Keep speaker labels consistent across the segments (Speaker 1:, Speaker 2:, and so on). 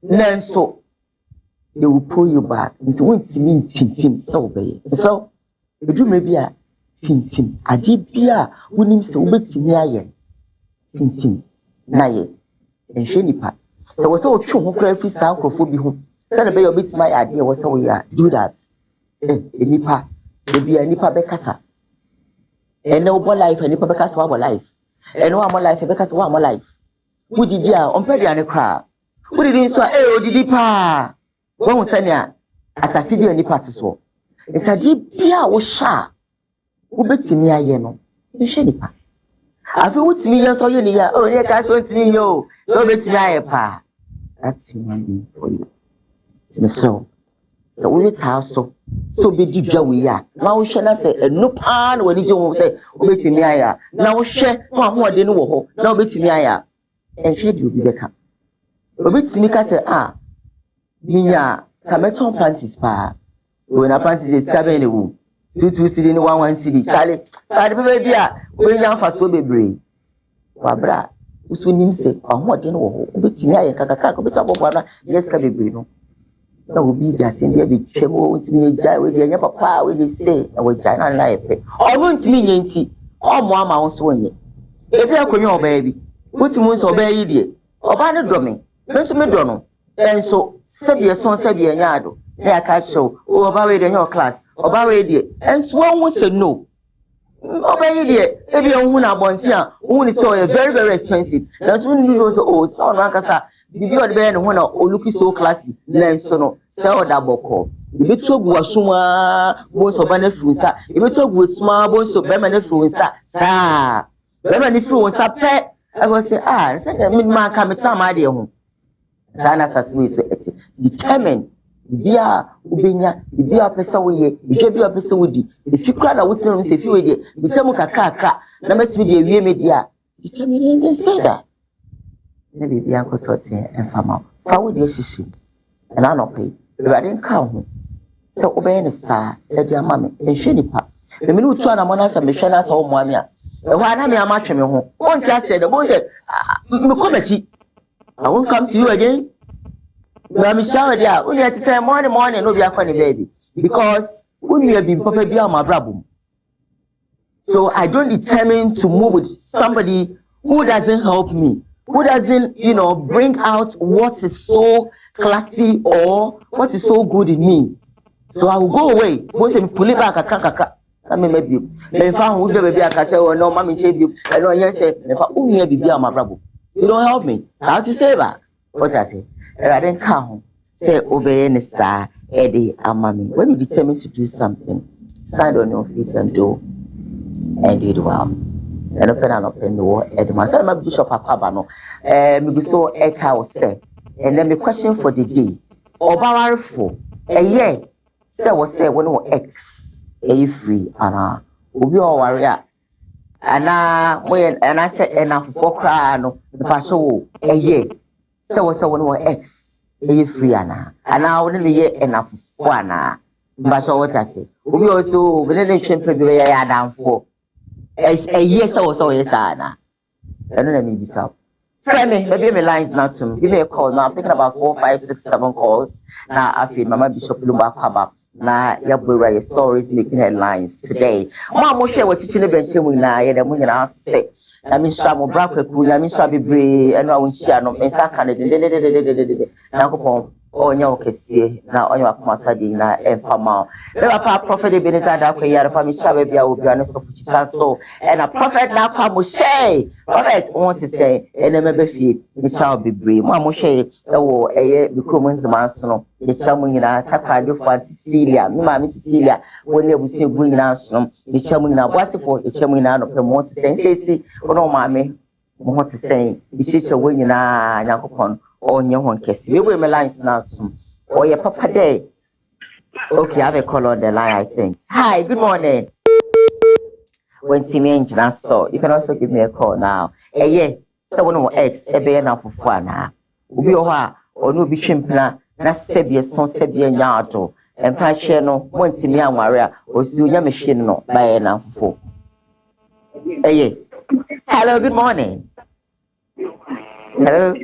Speaker 1: Nanso, they will pull you back into when to mean Tim so be. So, the dream may be a Tim. A dear, when him so bit near Tim. Naye, and Shenipa. So, was so true who crave free sound for home. Send a bay of bits my idea was so we are do that. Nipa, there be a Nipa Becassa. And no more life, and Nipa Becassa one more life. And one more life, because one more life. Would you dear on Pedro and a crowd? Would it is so? Oh, did pa? One send ya as a civil Nipa to so. It's a deep beer was sha. Who bets me a yeno? You shenipa. I feel what's me, yes, or you near. Oh, yeah, that's what's me, yo. So bets me a pa. That's human being for you. So we will so be deep we are. Now we shall not say a no pan when you say, obey me. Now we share one more than no, now bet me. And shed you be back. Obey me, say, Minya, Cameton panties pa. When a panties is cabin in the womb. 2 city in 1 city. Charlie, I baby, when young for so be brave. Wabra, who swing him say, or what you know, bet me, I can crack a bit of one. Yes, can be brave. No, will be just in baby tremble with me, jai with your papa, will say, I will China life. Or won't me, Yancy, or mamma on swing. If you are your baby, put him once obey idiot, or by the drumming, Mr. Madonna, and so Sabia son Sabia Yado, they catch show, or about in your class, or about idiot, and swan was a no. Obey idiot, maybe on one abontia, only so very, very expensive. That's when you was old, son, Rancasa. Bibi odi be no na o look so classy lenso no se oda boko bibi to gu asuma bo so ba na fruinsa bibi to gu asuma bo so be ma na fruinsa sa be ma ni fruinsa pe I go say say me man ka me time ade ho sa na saswe so eti determine bia ubenya bia pesa wo ye bia pesa wo di fikra na wotin no se fi we di bitam kakra na matimi di awie me dia determine instead maybe be uncle Toti and Fama. Forward your shishi, and I not pay. If I didn't come, so obey the sir, let your mammy, and Shenipa. The minute two and a month and mission us home, Mamma. The one I mean, I'm matching me home. Once I said, the boy said, Mukomachi, I won't come to you again. Well, me shower there, only had to say morning, no be a funny baby. Because when you have been papa be my brabum. So I don't determine to move with somebody who doesn't help me. Who doesn't, bring out what is so classy or what is so good in me. So I will go away. Once I pull it back, I can't. I mean, maybe. If I would never be a case, or no, mommy, you. I know, yes, if I only be my brother. You don't help me. I have to stay back. What I say? I didn't come. Say, obey any sir, Eddie, and mommy. When you determine to do something, stand on your feet and do it well. And open the war at myself, my bishop Akabano. Me so Eka will say, and then the question for the day. Obawarfo, a year, say was say when X, a free, and we all warrior. And I said enough for crano, the patrol, a year, say was say when X, a free, and now only year enough for an but what I say. We also, when they champion, we are down for. A yes or so, yes, Anna. And then let me be so. Friend me, maybe my lines not to give me a call now. I'm picking about 4, 5, 6, 7 calls. Now I feel Mama Bishop Lumba Kaba. Now your stories making headlines today. Mama share what teaching the bench now. Yeah, the money now say. I mean, Shamo Bracket, I mean, Shabby Bray, and I won't share no Mensa Canada. Now, oh, no, see now on your Masadina and Fama. Papa prophet Ebenezer Dakwaya, Family Chabia will be honest of so and a prophet now come Moshe. Prophet want to say, and a member fee, the child be brave. Moshe, oh, a becoming Mansono, the Chamuna, Takadu for Cecilia, Mamma Cecilia, when they will see going answer, the Chamuna was for the Chamuna of the Monte Sensi, or no, mammy, what to say, the teacher winning a Yakopon. On your one case, we will lines now. Or your papa day. Okay, I have a call on the line, I think. Hi, good morning. When see me engine store, you can also give me a call now. Yeah, someone will X, a bear now for fun. Ubi or no be chimpna, na sebia son sebia yato, and pie channel, one see me a warrior, or soon your machine no by an for. Hey, hello, good morning. Hello.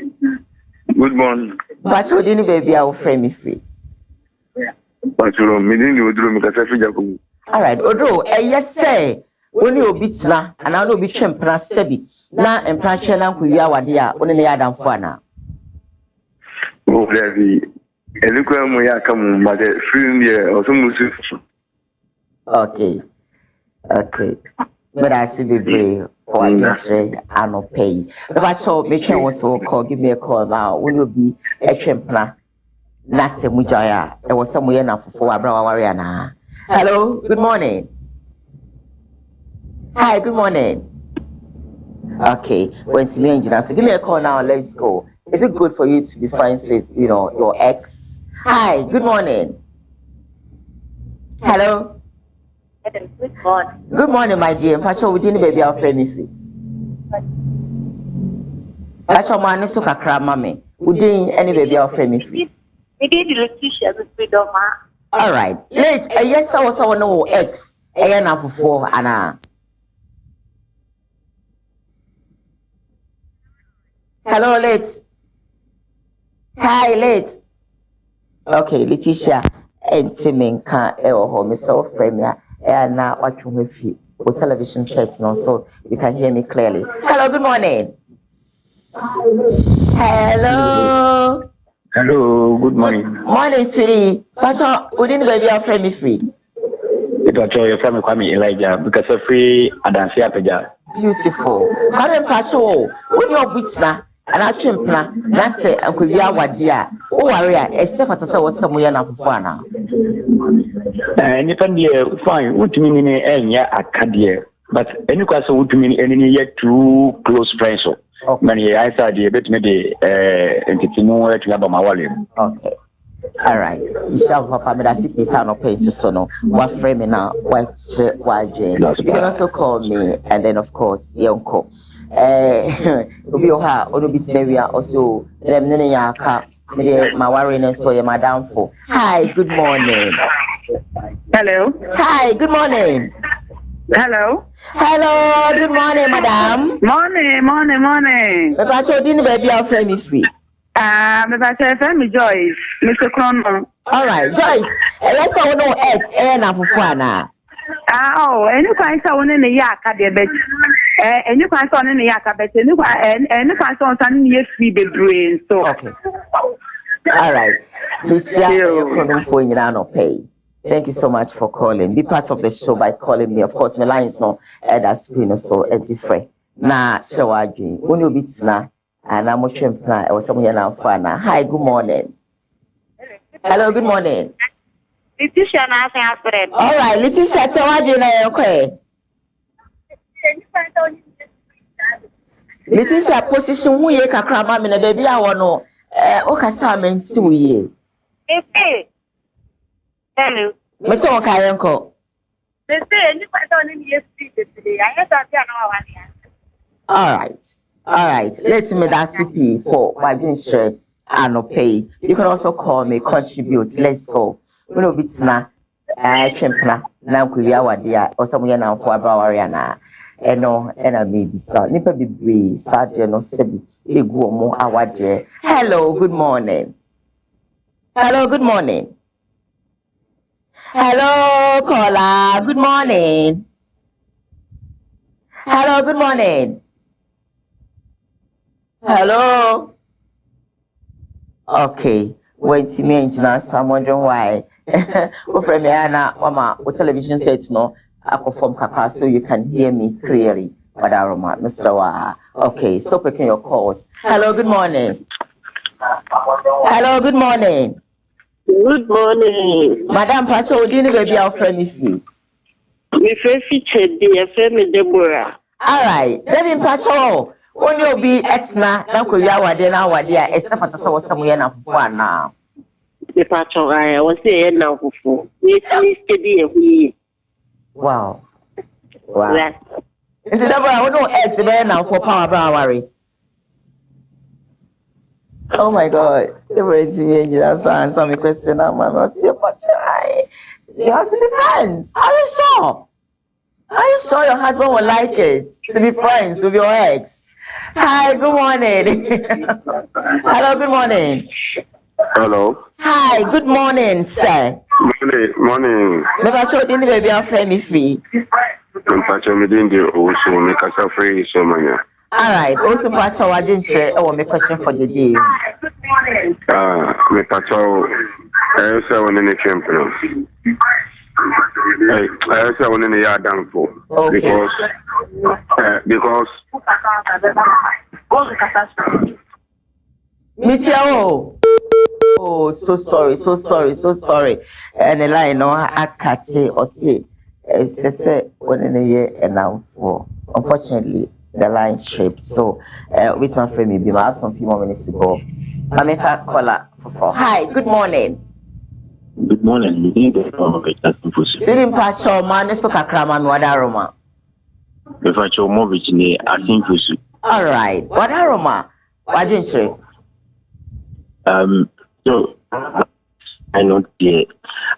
Speaker 2: Good morning.
Speaker 1: But you didn't baby our frame me free.
Speaker 2: But you meaning you do me Jacob.
Speaker 1: All right, Odo, yes, say. Only obitna, and I know be champion sebi. Na empranche na kuya wadia, only Adam Fana.
Speaker 2: Oh, Debbie. And look where we are coming, but free here or some.
Speaker 1: Okay. But I see be brave for a gesture, I no pay. But I saw me also call, give me a call now. Will you be a champion? Nase Mujaya, there was somewhere enough for a brow warrior. Hello, good morning. Hi, good morning. Okay, when to me engineer, so give me a call now. Let's go. Is it good for you to be friends with, your ex? Hi, good morning. Hello.
Speaker 3: Good morning.
Speaker 1: Good morning, my dear. Pacho, we didn't baby our friend if you. Pacho, man, so kakra mame. We didn't any baby our friend if you.
Speaker 3: We did Letitia with freedom.
Speaker 1: All right. Let's. Yes, I was no ex. Na for Anna. Hello, let's. Hi, let's. Okay, Letitia. And Timing can't home so frame ya. And now watching with you. With television set, so you can hear me clearly. Hello, good morning. Hello.
Speaker 4: Hello, good morning.
Speaker 1: Morning, sweetie. Pacho, we didn't baby our friend me free.
Speaker 4: It was your family Kwame Elijah because of free Adansi Apeja.
Speaker 1: Beautiful. Kwame Pacho, when you're bitna and I chimpna, Nase and Kuya Wadia, oh, warrior, except for say was somewhere na fufana.
Speaker 4: And if I'm fine, what you mean in a Akadia, but any question would mean any yet two close friends. Many I said the bit maybe entertainment to have my volume.
Speaker 1: Okay. All right. Papa, me that's it. Sound of pain, so no. What frame now? What Jane? You can also call me, and then of course, Yonko. Obi oha, ono bitine also. Them nene yaka. Me my worrying so you my downfall. Hi, good morning.
Speaker 3: Hello.
Speaker 1: Hi, good morning.
Speaker 3: Hello.
Speaker 1: Hello, good morning, madam.
Speaker 3: Morning.
Speaker 1: Me pacho didn't baby our friend me free.
Speaker 3: Me Joyce, Mr. Crono.
Speaker 1: All right, Joyce. Let's say no ex, na fufana.
Speaker 3: Any kind of one in the yaka, dear bet. And you can't on in the yaka, bet. And you can't on some free the brain. So,
Speaker 1: okay. All right. Pay. Thank you so much for calling. Be part of the show by calling me. Of course, my line is not at that screen, so it's free. Nah, Shawagi. When you beat now, and I'm watching plan or someone now for now. Hi, good morning. Hello, good morning.
Speaker 3: Letitia,
Speaker 1: all right, Letitia, Shawagi, okay. Letitia, position who ye kakra mama na baby I want no kasa menti wo ye.
Speaker 3: Hello.
Speaker 1: Me to o kai enko.
Speaker 3: They say any person in the street today. I have to
Speaker 1: All right. Let's me that CP for by being sure I no pay. You can also call me, contribute. Let's go. We no bitna chempna na kuya wadia or someone now for about na. No, and I may be so. Nipa be Sergeant no sebi. We go more awaje. Hello, good morning. Hello, good morning. Hello, caller. Good morning. Hello, good morning. Hello. Okay. Wait to me engineer. I'm wondering why. Oh, friend, me ana mama. What television sets no. I perform kaka so you can hear me clearly. Madaroma, Mr. Waha. Okay, stop picking your calls. Hello, good morning. Hello, good morning.
Speaker 5: Good morning.
Speaker 1: Madam Pacho, didn't baby our friend if you.
Speaker 5: We featured the FM Deborah.
Speaker 1: All right, Devin Pacho. When you be exna, Uncle Yawa, now what dear, except for somewhere now for fun now.
Speaker 5: The Pacho, I was there now for. We steady.
Speaker 1: Wow. It's never I no ex now for power worry. Oh my God. They were to me and answer me question. I'm say, but you have to be friends. Are you sure? Are you sure your husband will like it to be friends with your ex? Hi, good morning. Hello, good morning.
Speaker 2: Hello.
Speaker 1: Hi, good morning, sir.
Speaker 2: Morning.
Speaker 1: Never told you baby I'm friendly free.
Speaker 2: I'm patching within the also make us free so many.
Speaker 1: All right, also patch I didn't share our question for the day.
Speaker 2: Me patching I say one in the champion. I say one in the yard down for because
Speaker 1: Mitya, oh, so sorry. And the line no akate or say say one in a year and now for unfortunately the line tripped. So with my friend maybe I have some few more minutes to go. I'm in fact caller for. Hi, good morning.
Speaker 4: Good morning.
Speaker 1: Sidim pacho man so kakrama no wadaroma.
Speaker 4: If I show more which I think we should.
Speaker 1: All right. Wadaroma. What didn't you?
Speaker 4: So I not yet.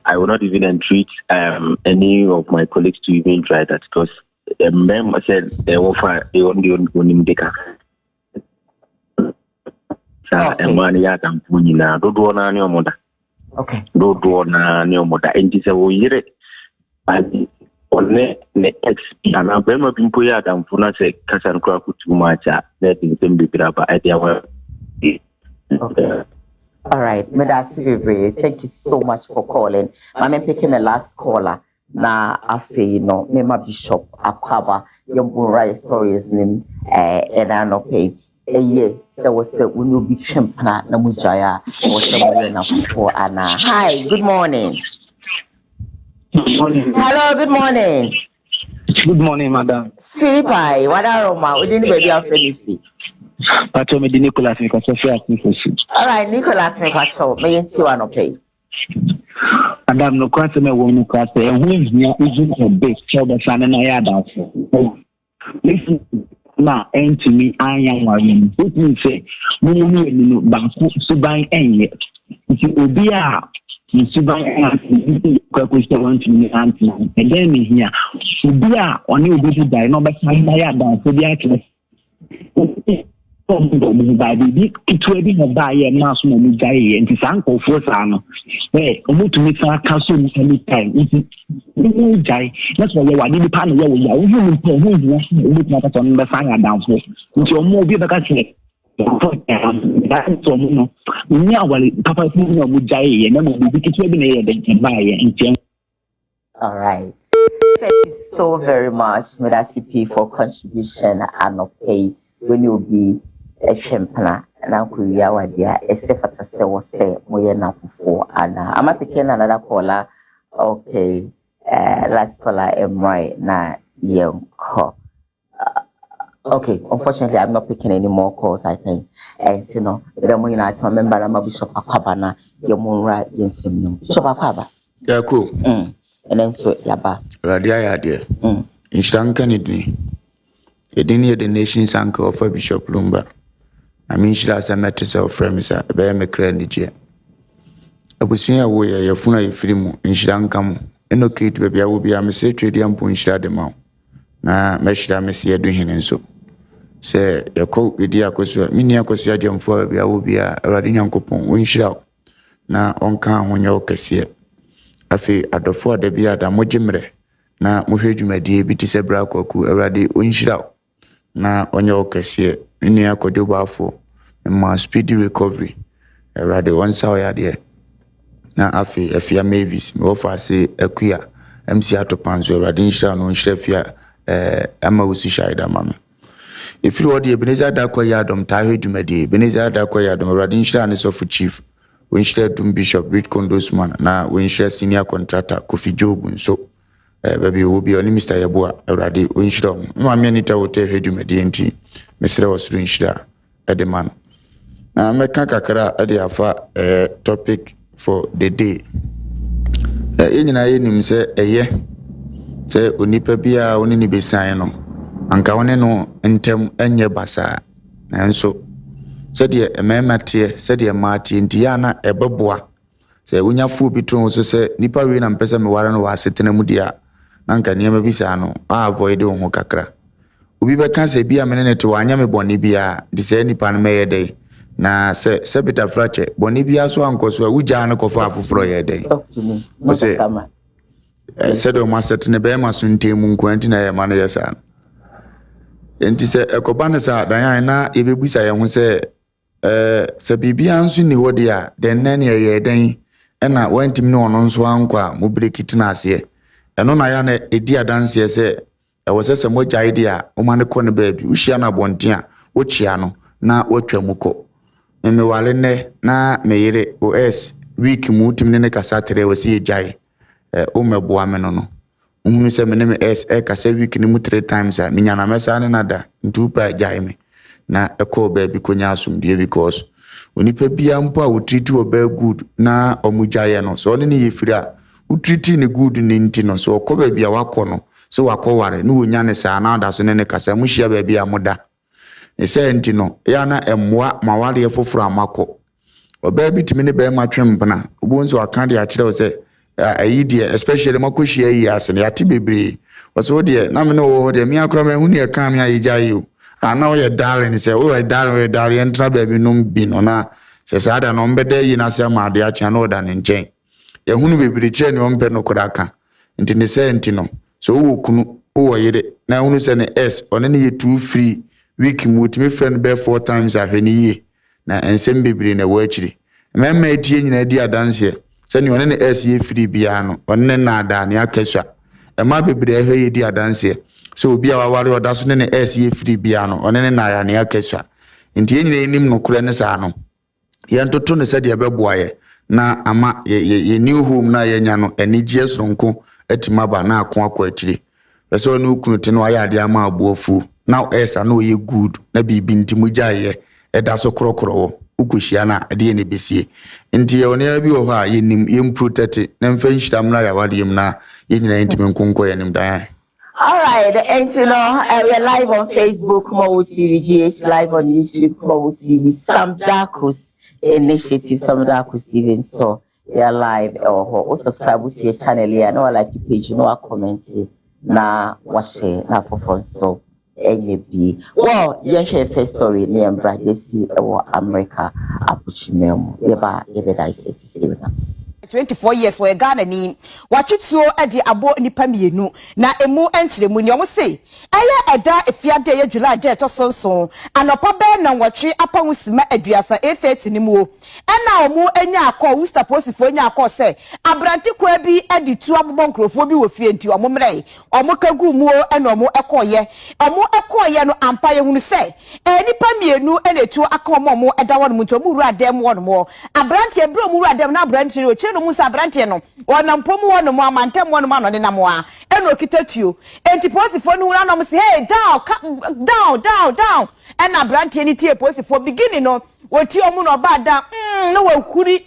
Speaker 4: I will not even entreat any of my colleagues to even try that because a member said they offer the only one deka. So money at and punina. Don't do any more.
Speaker 1: Okay.
Speaker 4: Don't do any more. And this is a year. And on the ex and a bema pimpoya and Funa say Cassan Crack too much. That is the big rapper at the
Speaker 1: okay. All right, Medasi, thank you so much for calling. I'm picking my last caller. Na afe no Mema Bishop Akwaba Yambura stories name and I no pay a year. So was said when you be chimpana Namujaya or somewhere na for Anna. Hi, good morning.
Speaker 6: Good morning.
Speaker 1: Hello, good morning.
Speaker 6: Good morning, madam.
Speaker 1: Sweetie pie, what are Roma? We didn't baby our friendly fee.
Speaker 6: Pacho me di Nicholas because Sophia asked me for you.
Speaker 1: All right, Nicholas me pacho. May you see one pay.
Speaker 6: Madam, no question me won't question. And who is near even a bit so the son and I are listen now, and to me, I am one. What me say? We no bank to buy any. If you obia, you buy any question want to me auntie. And then here, obia on you be die. No, but I am so the by the it will be a buy a mouse moment guy and his uncle for Sano. Hey, I'm to meet our council any time. That's why I did the panel where we are. We look at on the fire down for your more be the country. That's so now, Papa would die and then we'll be between and buy and
Speaker 1: all right. Thank you so very much, Medasi, for contribution and no pay when you'll be a champion and Uncle Yawa dear, except for say was say more enough for Anna. I'm picking another caller. Okay, last caller am right now. Young call. Okay, unfortunately, I'm not picking any more calls, I think. And you know, the more you know, I remember I'm Bishop Akwabana, your moon right, Jensim, Bishop Akwaba.
Speaker 7: Yeah, cool.
Speaker 1: And then so, Yaba.
Speaker 7: Radia, dear. In Shankanidni. You didn't hear the nation's uncle of Bishop Lumba. I mean, she has a matter of friends, a bear McCrandy. I was seeing a way your funeral film in Shankamu. And okay, baby, I will be a message to the Ampo in Shadamount. Na meshda mesia duhin and so. Say, your coat with Diacosa, Miniacosia jump for a will be a Radinian coupon, windshield. Na on can when your cassia. I feel at the four de Biada Mojimre. Na Muhejuma de Bitis Bracoku, a radi windshield. Na on your cassia, Miniaco do bafo, and my speedy recovery. A radi one sour dear. Na afi, if you are Mavis, me offer say a queer, MC Atopanzo, Radinshire, no Shefia. Ama usishida mama. If you order Ebenezer Dakwa Yadom, Tahi Dumedi, Ebenezer Dakwa Yadom, Radinsha and Sofu Chief, Winstead Dum Bishop, Reed Condosman, na Winstead Senior Contractor, Kofi Job, so baby will be only Mr. Yabua, Radi Winstrom. No, I mean it out there, Dumedi and tea. Mr. was Winshda at the man. Now, Mekakara at the Afa topic for the day. In him say a year. Say onipa bia woni ni besan no anka woni no ntem enye basa nanso se de ememate se de mate ntia na ebeboa se wonyafu bi to so se nipa we na mpese me ware no wa setena mu dia nanka niam bisa no avoid wo kakra obi be kan se bia me ne to anya me boni bia de se nipa no me yede na se beta frache boni bia so ankoso wuja na kofa afoforo yede
Speaker 1: talk to me no kama
Speaker 7: said o maset ne be ma suntemu nkwanti na ye ma no yesa enti se ekoba ne sa dan na ebebusa ye ho se bibia nso ni hodi a den na ne ye den na wantim ne ono nso ankwa mo brekiti na ase eno na ya na edi adanse se se moja idea o ma ne ko ne baabi uhia na bonten a wo chia no na watwa muko me wale ne na meyire os week mu tim ne kasa tere wasi ejai o meboa me no uhunu se me ne s kasa week ni mu 3 times a minya na mesa ne nada ntupa ejai me na eko baabi konya asumdie because onipa bia mpo a wo treat wo ba good na omujaye no so ne ne yefiri a wo treat ne good ne nti no so ko baabi a wakọ no so wakọware no wonya ne sa na da so ne kasa mu hia baabi a moda ese enti no ya na emmoa mawale foforo amakọ obabi timi ne be matwempna obonzo aka de akire o se ayi de especially makohia yi ase ne ate bebre so de na me no wo de mi akro ma hunu e kan me ayija yi o ana o ye darling se o ye darling entra baabi no bi no na se sa da no mbede yi na se ma de acha no da ne nchen ye hunu bebre kire ne o mpe no kodaka enti ne se enti no so wo kunu wo yire na hunu se ne s one ne ye too free week mutimi friend be 4 times ahweni ye na ensem bibiri na wachiri memma etie nyina di adanse se ne one ne s ye free bia no one na ada ne akasua ema bibiri ahwe ye di adanse so obi a waware odaso ne s ye free bia no one na ya ne akasua nti ye nyina enim no kure ne sa no ye ntoto ne se de beboa ye na ama ye new home na ye nya no enigye sonko atimaba na akwa akiri so no kunu te no aya de ama abuofu now esa no ye good na bibi ntimuja ye eda so krokro ukohia na de ne besie nti ye one bi wo ha ye nim ye protect na mfa nhyiram na ya wade yim na ye nyina ntimi nkonko ye nim dan.
Speaker 1: All right, and you know, we're live on Facebook, KUMAWOOD TV, GH, live on YouTube, KUMAWOOD TV, Sam Darkus Initiative, Sam Darkus TV, so they're live, or subscribe to your channel here, no like your page, no comment, na watch it, na for fun, so NB. Well, you share first story, near Bradley, or America, Apuchimel, Yeba, I said to stay with us.
Speaker 8: 24 years for a Ghana ni watwitso ade abo nipa mienu na emu enchire mu ni omo se aya eda efiade ye July de to sonson anopa be na watwe apahu sima aduasa e30 ni mu na omu enya akọ wu suppose fo enya akọ se abranti kwa bi adi tu abobọ nkrofo bi wo fie nti omo mrei omo kagu mu na omo ekoye no ampa ye hunu se nipa mienu na etu aka omo eda won mu nti omo ru adem won mo abranti ebro mu ru adem na abranti o che no musa branche no wonampomu wono mo amantem wono ma no de na mo a eno kitatuo enti posifo no na no say hey down ena branche ni tie posifo beginning no woti omu no bada no wakuri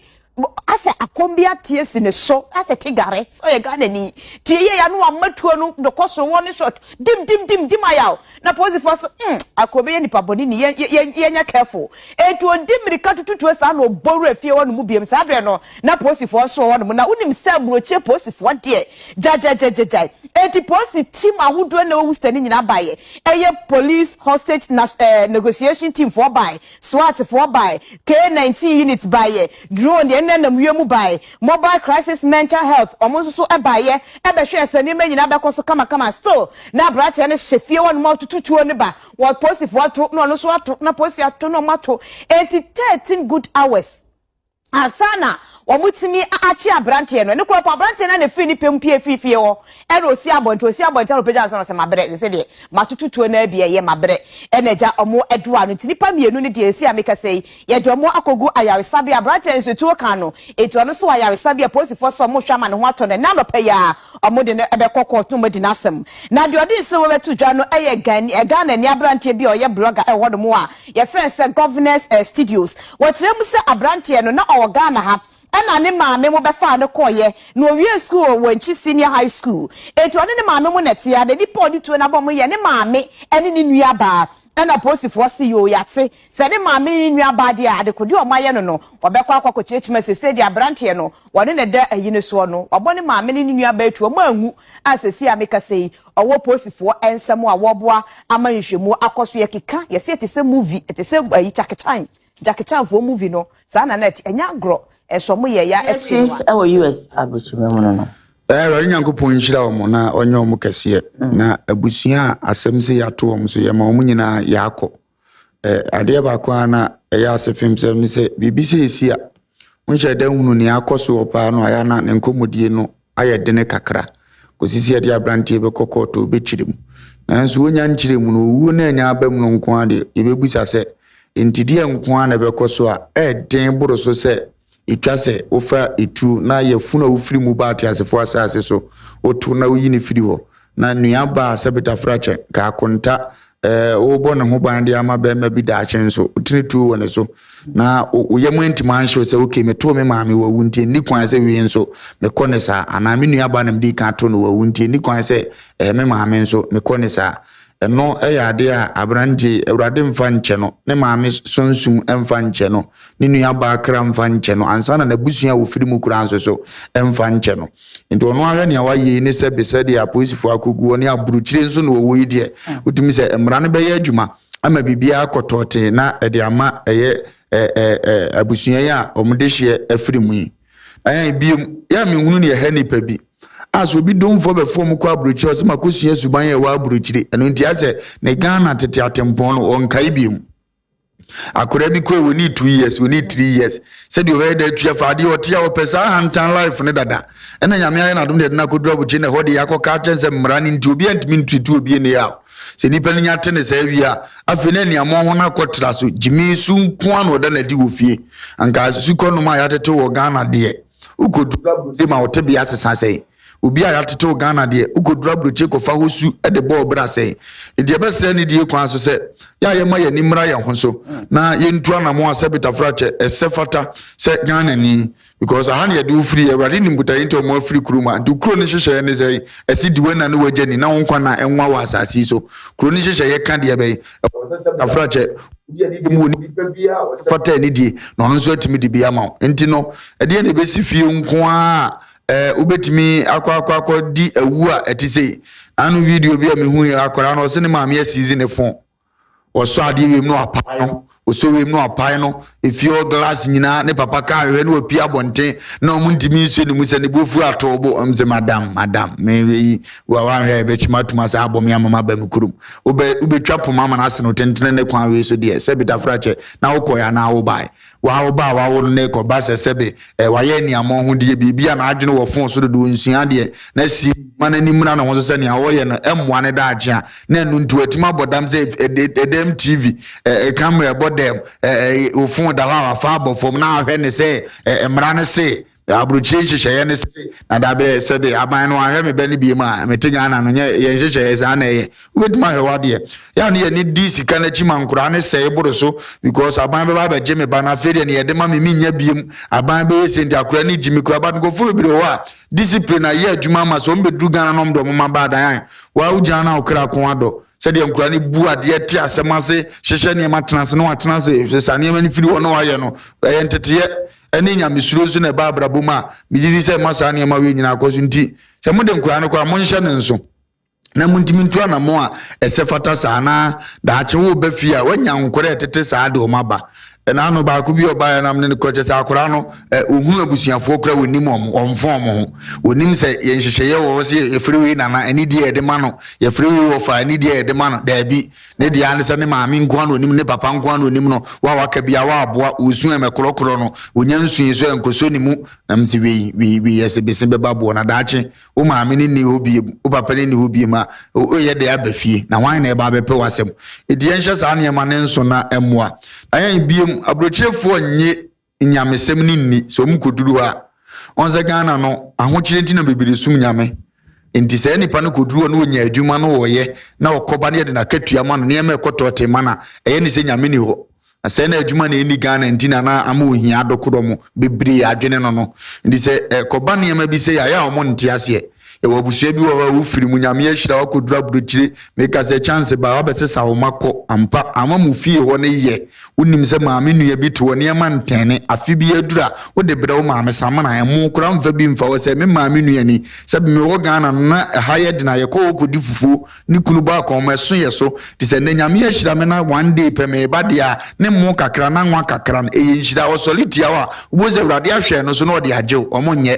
Speaker 8: ase akombia tie si ne so ase tigare so ye Ghana ni tie ye ya no amatuo no de koso one shot dim ayaw na posifo so akobe ni paboni ni ye nya careful etu ondimirika tututu sa no boru afie wono mu biem sa bre no na posifo so wono mu na unim sa broche posifo de jajajajajai eti posi team ahudo na wo stani nyina baye eye police hostage negotiation team for buy SWAT for buy K19 units baye drone na mwemu bae mobile crisis mental health omo so ebaye ebehwe asani ma nyina bekoso kama still na brate ne shefie won mo tututuo ne ba what positive what no so ato na posi ato no mato 13 good hours asana omutimi achi abrante no ne ko abrante na free ni pempie fifie wo e no osi abonto no peja so no se mabre se de matututuo na bia ye mabre eneja omo edoa no tinipa mienu ne de esi ameka sei ye de omo akogu ayaresabi abrante nso tuo kan no etu no so ayaresabi posifo so omo hwa ma ne ho ato ne na no pe ya omo de ne ebekokọ to mo di nasem na de odi se wo betu dwa no eye Ghana ni abrante bi oye blogger e wodo mo a ye friend se governors studios wo kire mu se abrante no na o Ghana ha ena ne maame mo befa ne koye no wie school wanchi senior high school etu ne maame mo netia de di podi tu na bom ye ne maame ene ne nua ba ena posifo si yo yate se ne maame ni nua baade a de kodi o maye no no obekwa akwa chechima sese de abrante no wone ne da ayine so no obone maame ni nua ba etu o mangu asesi ameka sei owo posifo ensem a woboa amanhwemu akoso ye keka ye se te movie te se Jackie Chan for movie no sa na net enya gro eso mo ye ya
Speaker 1: esi e wo US abuchime mo no
Speaker 7: Wari Nyankopɔn nhyira wɔn na ɔnyɛ wɔn kɛseɛ na abusua asɛm sɛ yato wɔn so yɛ ma wɔn nyinaa yakɔ adeɛ baako ana ɛyɛ asefem sɛ ne sɛ biribi sɛ esi a nhyɛ da hunu ne akɔ so paa no aya na ne nkɔmɔdie no ayɛ dene kakra kosisi ɛde abranteɛ bɛkɔ kɔɔtɔ bɛkyire mu nanso wonya nkyire mu no owuo na anya aba mu no nko ade yɛbɛbusa sɛ ntidie nko ana bɛkɔ so a ɛden boro so sɛ itwa se ofa itu na yefuna ofiri mu ba ate asefo asase so otu na uyi ne firi ho na nua ba sebeta frache ka akonta wo bo ne ho ban de ama ba ma bi da achen so otini tu wo ne so na oyemu ntima anhwe se okay meto me maame wo wuntie ni kwan se wi nso me kone sa ana me nua ba na mdi ka to no wo wuntie ni kwan se me maame nso me kone sa no eyade a abrante awurade mfa nche no ne maame sonsum mfa nche no ne nua ba kra mfa nche no ansana na busua wo firi mu kura nso so mfa nche no nti ono ahwe ne awaye ne se be se de aposifo akogu ne aburukyire nso no wo yi de utumi se emra ne be ya adwuma ama bibia akotote na de ama eye abusua ya omde hye afiri mu yi ayan biem ya me hunu ne ya nipa bi as obi don for be form kwa abrochi o se makosua suban ye wa abrochire eno nti ase ne Ghana tete atempon no onkai biem akora bi ko we need 2 years we need 3 years said you heard that you fa de otia o pesa hantan life ne dada ena nyame aye na dum de na kodura buchi ne hode yakoka tense mmara ni nti obi antimi ntutu obi ne ya se nipa ne nyate ne sa wi a afene ne amo ho na kotra so jimi su nko an oda na di wo fie anka su ko no ma ya tete wo Ghana de ukodura buchi ma wote bia sesa sei obi a yatete Ghana de ukodura broche ko fa hosu e de ball bra sei e de bese ne die kwan so se ya ye ma ye ni mra ye ho so na ye ntu anamo asebita frache esefata se Ghana ni because a han ye do free everybody ni mbuta into mo free kuruma du kro ni hyehyɛ ne sei esi diwe na no wagya ni na wonkwa na enwa wa asasi so kro ni hyehyɛ ye ka de be frache obi ani mu ni bia fata ni die no no so atimi de bia ma enti no e de na be si fie nko a ubetimi akwa di awu a etise anu video bi a mehu ya akora no se ne maame ya season ne phone oso ade wem no apai no oso wem no apai no efio glass nyina ne papa ka hwe no opi abonten na omuntimi nso ne musa ne bofu atobo amze madam me wi wa hwe be chimatuma sa abom ya mama ba mkurum ubetwa poma ma na ase no tentene ne kwa we so de se bita frache na ukoya na wo bai wa wo ne ko ba se sebe wa ye ni amo ho de bibia na adwene wo fon so do nsua de na si mana ni mura na ho so se ne wo ye no emmoa ne da agye a na enu ntu atima bodam se edem TV camera bodem wo fon da wa fa abofom na ahwe ne se emra ne se abruchi hyehyɛ ne se na da be se de aban no ahwe me be ne bi ma metenya na no ye hyehyɛ se ana ye ubetuma hwe wade ya ne ye ni di sika na chima nkura ne se boro so because aban be ba be je me ba na fede ne ye de ma me nya biem aban be se ndi akura ne jimi kura ba go fo be wa discipline aye adwuma ma so mbe du Ghana no mdo ma ba dan wa ugya na okra ko ado said the Ukraine bu ade ti asemase hyehyɛ ne ma tenase no atenase se ne ma ni firi wono waye no entete ene nya misuro so na ba abrabom a bidiri se masa ne ma we nyina akoso nti se mo de Ukraine ko mo nhye ne nso na muntimi ntu anamo a esefata sana da ache wo ba fi a wanya nkore etete saa de o maba na no ba ku bi oba ya nam ne ko che sa akora no ohunu abusuafo kra wonim omfon mo wonim se ye nhyehyeye wo se ye friwi na ani die de ma no ye friwi wo fa ani die de ma no da bi ne dia ne se ne maami nko na onim ne papa nko na onim no wa waka bia wa aboa osu emekorokoro no onya nsu so enkoso ni mu na msi wi yese bese be babo na dache o maami ni obi o papa ni obi ma o ye de abafie na wan na e ba bepe wasem e die nhye sa ne ma ne nso na emoa ayan biem abrochefo nye nyamesem ni so mkoduru a onse Ghana no ahokyire ntina bebere sum nyame enti se nipa no koduru no onya adwuma no woye na okoba ne de na katua ma no ne ma ekotote ma na eye ne se nyame ni ho ase na adwuma na eni Ghana ntina na ama ohia adokodo mo bebere adwene no enti se koba ne ma bi se ya omo nte ase wo busua bi wo firi mu nyame ahira wo kodura burochire make us a chance ba wa besesa wo makọ ampa amamu fie ho ne ye unim se maame nua bi to ne ma ntene afi bi adura wo de bere wo maame samana emu kura mfa bi mfa wo se me maame nua ni se me wo Ghana na haye de na ye ko kodi fufu ni kunu ba ko ma so ye so ti se ne nyame ahira me na one day pe me ba de a ne mu kakra na nwa kakra e nhira wo soliti awa wo ze urade ahwe no so no de ajew omo nye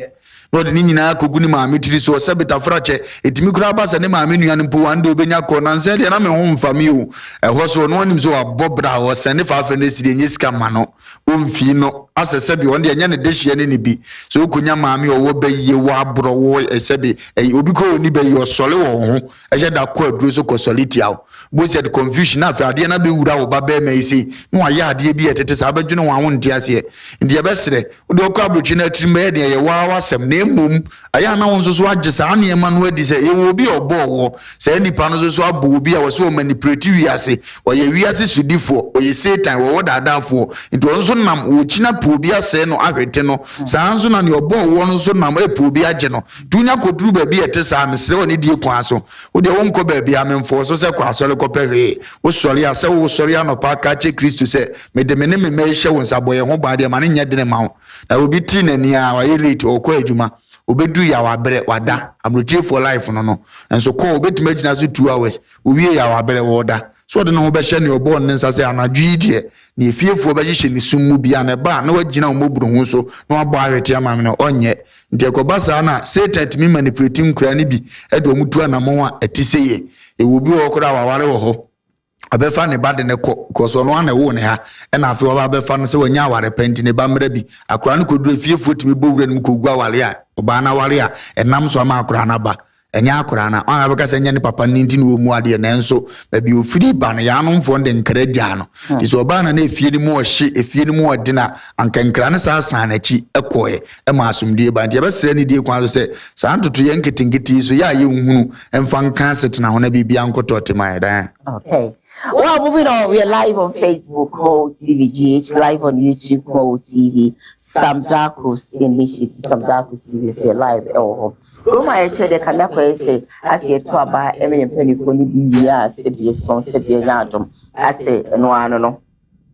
Speaker 7: no de nyina kogu ni maame tiri so se betafrache etimi kura ba se ne maame nua npo wande obenya ko na nse de na me ho mfa mi o ho so no onim so abobra wo se ne fa fa ne sire nye sika ma no omfi no asese bi wonde enya ne dehie ne bi so okunya maame owo bayiye wo abro wo ese bi obi ko oni bayi osole wo ho ehye da ko aduro so ko soliti awo bo se de confusion na fa ade na be wura wo ba be mai sei no aye ade bi etete sa badwene wo ho ntia se ndi be sere wo de ko abrochi na trimbe de ye wa wasem na emom aya na won so so agye sa ne ema no adi se ye wo bi obo wo se nipa no so abo obi a wo so manipulate wiase wo ye wiase sudifo wo ye satan wo dadafo nti won so nam wo china po obi ase no ahwete no sa nso na ne obo wo no so nam epo obi agye no tunya koduru ba bi ete sa mesre wo ne die kwa so wo de won ko ba bi amemfo so se kwa so le ko pere wo sori ase wo sori anopa ka che Kristo se me de me ne me hye won saboye ho ba de ma ne nya de ne ma ho na obi ti nani a wa ye late o ko adwuma obedu ya wabere wada abrochi for life no enso ko obetuma gina so 2 hours owie ya wabere woda so de no be hye ne obo ne nsa se anadwi die ne efiefo be hye ne summu bia na ba na wagina omoburu ho so na wabo ahwete amame no onye nti ekobasa na satan timi manipulating kura ne bi edo omutu anamo a etiseye ewo bi wo kura waware wo ho abefa ne bade ne ko so no ana wo ne ha e na afi wo abefa no se wanya aware penti ne ba mra bi akura ne kodu efiefo timi bowura ne mu kogu aware a oba na aware a enam so ama akura na ba enya akura na ona beka se nya ne papa ninti ne wo mu ade na enso ba bi ofiri ba no ya no mfo de nkra dia no ti so oba na na efie ni mu ohye efie ni mu odina ankankra ne sa san na chi ekoye e ma asumdie ba ntia be sere ne die kwan so se sa ntoto ye nketingiti so ya ye nhunu emfa nkan setena ho na bibia nkoto tema dan.
Speaker 1: Okay. Well, moving on, we are live on Facebook, KUMAWOOD TV GH, live on YouTube, KUMAWOOD TV, Sam Darkus Initiative, Sam Darkus TV, so live. Oh, I tell the Kanako say, I say to about every penny for me, I say, be a son, say, be a yardum. I say, no,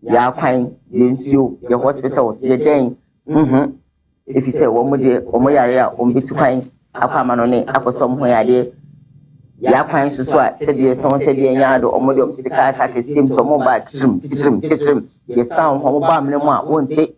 Speaker 1: ya kind, you, your hospital was your day. If you say, one more day, or more area, on bit to kind, a permanent, up somewhere there. Ya kwan so a se bi so se bi nyado omode obsika sa ke sim to mo ba kitrim ye sound ho ba mne mo a wonte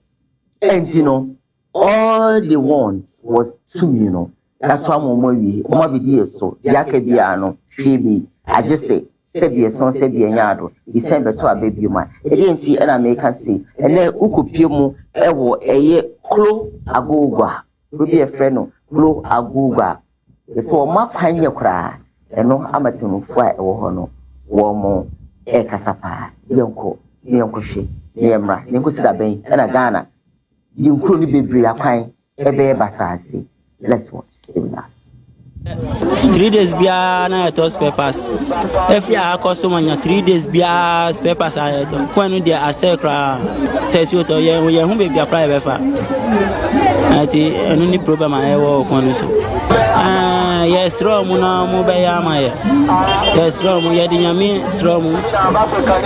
Speaker 1: enti no all they want was to me, you know. That's why mo wi o ma bi die so ya ka bia no hwe bi aje se bi so se bi nyado December to abebi ma e dey enti na make say ene ukopie mu ewo eye klo agogwa bi e frɛ no klo agogwa so o ma kwanye kra eno amatinufo a ewo ho no wo mo e kasapa yenko hwe yemra nenko sida ben na Ghana yinkro ni bebre akwan ebe basase. Let's watch, stay with us.
Speaker 9: 3 days bia na to spare pass if ya akoso manya 3 days bia spare pass ayeto kwanu dia asekra sesi to ye hu be bia pra befa ati enu ni problem ayewo kwanu so yes rom na mo be ya ma ye yes rom ye di nyame rom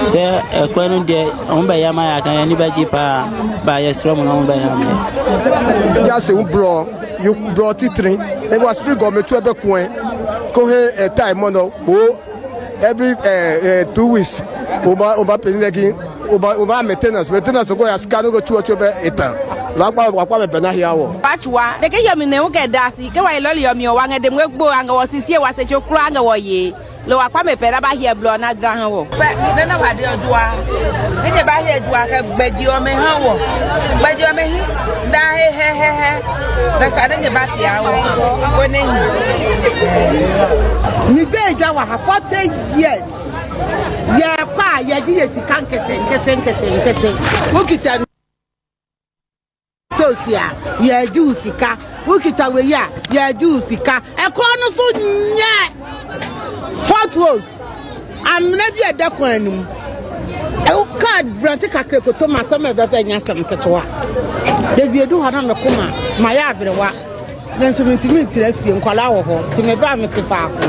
Speaker 9: se kwanu dia on be ya ma ya kan ni ba ji pa ba yes rom na mo be ya ma
Speaker 10: ya se un blo you brought it train they was free government to be coin go here time no every 2 weeks oba pay like oba maintenance go ya scan go to be etan wakwa me bena here wo
Speaker 11: patwa de ke yami ne wo ke dasi ke wa loli yomi o wa ngede mwegbo anga wo sisie wa se chokru anga wo ye lo wakwa me pera ba here blow na gran wo pe de na wa de ojuwa ni je ba here ojuwa ke gbeji o me han wo gbeji o me hi da he na sa de ba pia wo ko ne hi
Speaker 12: ni be jwa wa 40 years ya kwa ya ji yesi kankete ukita tosia ya jusika ukita we ya jusika e ko no so nye what was amna bi adakon anum e card branch kakre ko Thomas am be nya sam ketwa de bi edu ha na me koma ma ya abrewa nso ntimi ntira fie nkwala wo ho ti me ba me te fa ko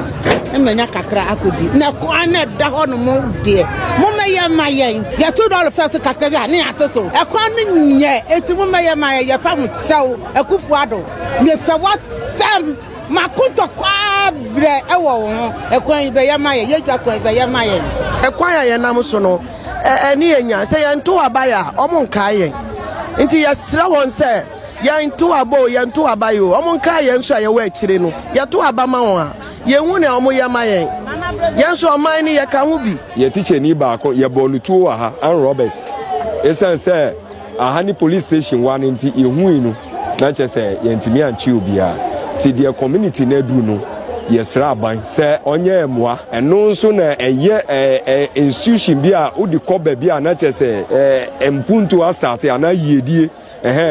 Speaker 12: e menya kakra akodi na ko ana da ho no mo de mo meye mayen ya $2 first kakra ni atoso e ko no nye eti mo meye mayen ya fa mo sew akufu ado me fa wasam makuto kwa bre e wo ho e ko be ye mayen ye twa ko be ye mayen
Speaker 13: e kwa ya ye nam so no ni enya se ye nto abaya omo nka ye nti ye sra won se ya nto abo ya nto abayo omo nka ye nso ye wa akire no ye to abama won a ye hu ne omo ye mayen ye nso oman ni ye ka hu bi
Speaker 14: ye teacher ni ba ko ye bolutu wa ha an robbers esan se aha ni police station wa nti ye hu inu na che se ye ntimi anchi obi a ti the community na du no yesra aban se onye emwa eno nso na eye institution bi a odi koba bi a na chese empuntu a start ana yedie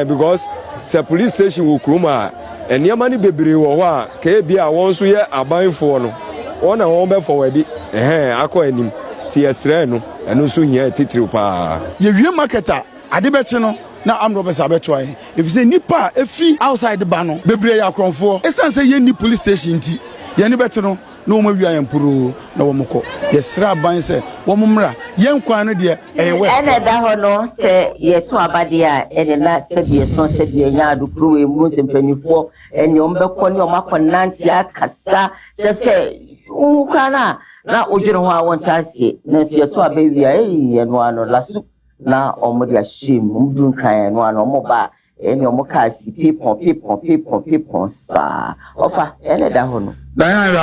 Speaker 14: because se police station wo kroma eniama ni bebre wo ho a ka bi a won so ye abanfo no wona won be forward akọ anim ti yesra no eno nso hia titiri pa
Speaker 15: ye wie marketer ade beche no na am robbers abeto ayi if say nipa efi outside ba no bebre ya kronfo esan say ye ni police station ti ye ni beto no na wo mawia yempuro na wo mko yesra ban say wo mmra ye nkwan no de west
Speaker 1: ene da ho no se ye to abade a ene na se bie so se bie nya adukuru e mu sempanifo ene ombekọ ne omakọ nanti akasa je se unkana na ojuru ho awonta ase na so ye to abawia ye no ano lasu na omodi ashim mudun kan no ano moba eni omokasi people sa ofa ene da ho no
Speaker 7: dan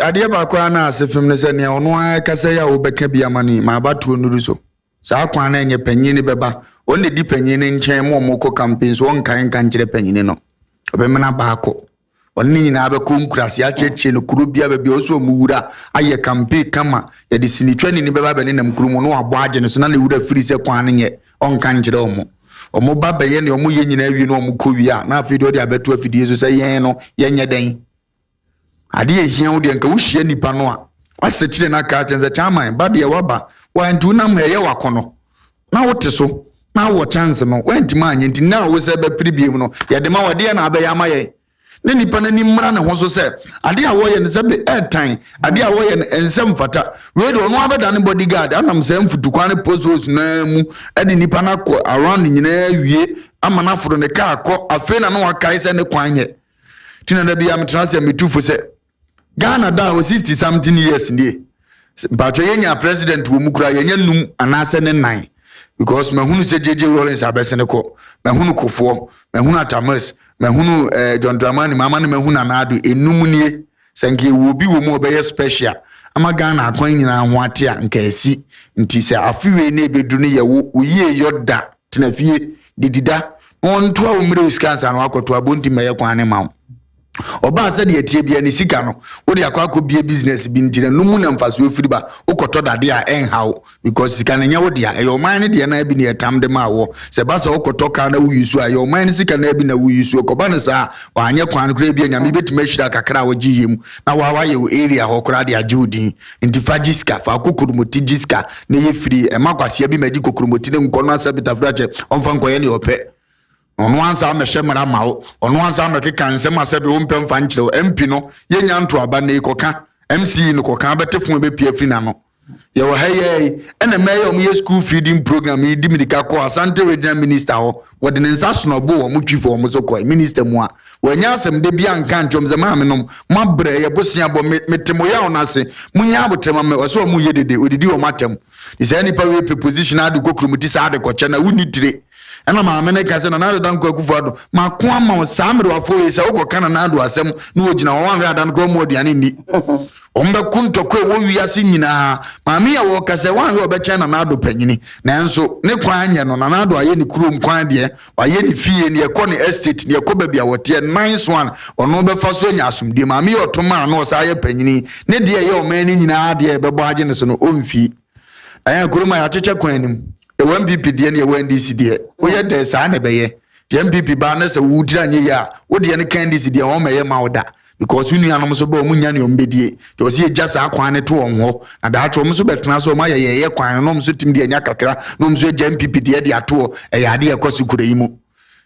Speaker 7: ade ba kwa na asefim ne se ne ono akasa ya obeka bia mani ma batuo nuru so sa kwa na enye panyin ne beba onne di panyin ne nchen mo moko campaign so onkan kan kire panyin no obemena baako onni nyina abeko nkurase acheche no kuro bia ba oso muwura aye campaign kama ya de sinitwani ne beba bele nam kurumo no abo age ne so na le wura firi se kwa ne nye onkan kire omo baba ye ne omo ye nyina awie no omo kowia na afi do de abeto afidie so se yen no yenye den ade ehia wo de nka wo hia nipa no a wasechire na ka chenze chairman ba de waba wa ntu na me ye wakono na wote so na wo chance no wenti ma anye nti na wo se be pribiem no ye de ma wade na abe ya ma ye ne nipa na ni mmra ne ho so se ade a wo ye ne se be airtime ade a wo ye ne ensem fata we de ono abeda ne bodyguard anam se mfutukwa ne posos na mu ade nipa na ko around nyina wie ama na foro ne ka akọ afi na no wakai se ne kwanye tina da bia metrase metufo se Ghana da 60 something years ndie but yenya president wo mukura yenya num anase ne nan because mahunu se jeje Rollins abesene ko mahunu kofo mahunu Atamas mahunu John Dramani mama ne mahunu anado enum nie sanke wo bi wo mu obeye special ama Ghana akwan nyina ho ate a nka esi nti se afiwe ne bedu ne ye wo uye yoda tena fie didida on to a umre uskansa no akoto abonti meye kwan ne mawo oba se de etie bia ne sika no wo de akwa bia business bi ntire no mu na mfaso ofiri ba ukoto dade a enhaw because sika ne nya wo de a your mind de na bi ne etam de ma wo se ba so ukoto ka na wo yusu a your mind sika na bi na wo yusu ko ba ne sa wa anye kwan kra bia nya me betima hira kakra wo giyem na wa ye area ho kra de ajudin nti fa jiska fa kokurumoti jiska ne ye firi e makwase bi magi kokurumoti ne nkono asabita frache onfa nkoye ne ope ono ansa amehye mara mawo ono ansa amekeka nsem asabe wo mpem fa nkyerɛ MP no yenya nto aba na ikoka MC no koka betefo be pia firi na no ye wo haye ena mayor om ye school feeding program yi dimidika ko Asante regional minister ho wo de nsa sonobo wo mutwifo wo so ko minister mu a wanya asem de bia nka ntwom ze ma menom mabre ye bosia bo metemo ya onase munya abotrema me so mu ye dede odidi wo matem isa nipa we position adu kokrumuti sa ade ko chena unitire ena ma amene ka se na nado dan ko akufo ado ma ko ama o samre wafo we se wo kana na ado asem na ogina wo wanwe adan ko mo aduane ni ombe kunto ko wo wiase nyina ma me ya wo ka se wanwe obeche na ado panyini na enso ne kwan anye no na ado aye ni kurom kwan de aye ni fie ni ekọ ni estate ni ekọ babia wote nice one ono be fa so nya asomdie ma me otoma na o sa aye panyini ne de ye o mani nyina de bebo age ne so no omfi aye kuroma ya cheche kwan nim MPP de ne WNDC de wo ye de sa na be ye MPP ba na se wudira nye ya wo de ne candidacy de wo meye ma woda because unu anom so ba mu nya ne ombedie de wo se jasa akwan ne to wonho na da ato mo so betena so ma ye kwan no mo so tim de nya kakra no mo so je MPP de ato e ya de ekosi kura yi mu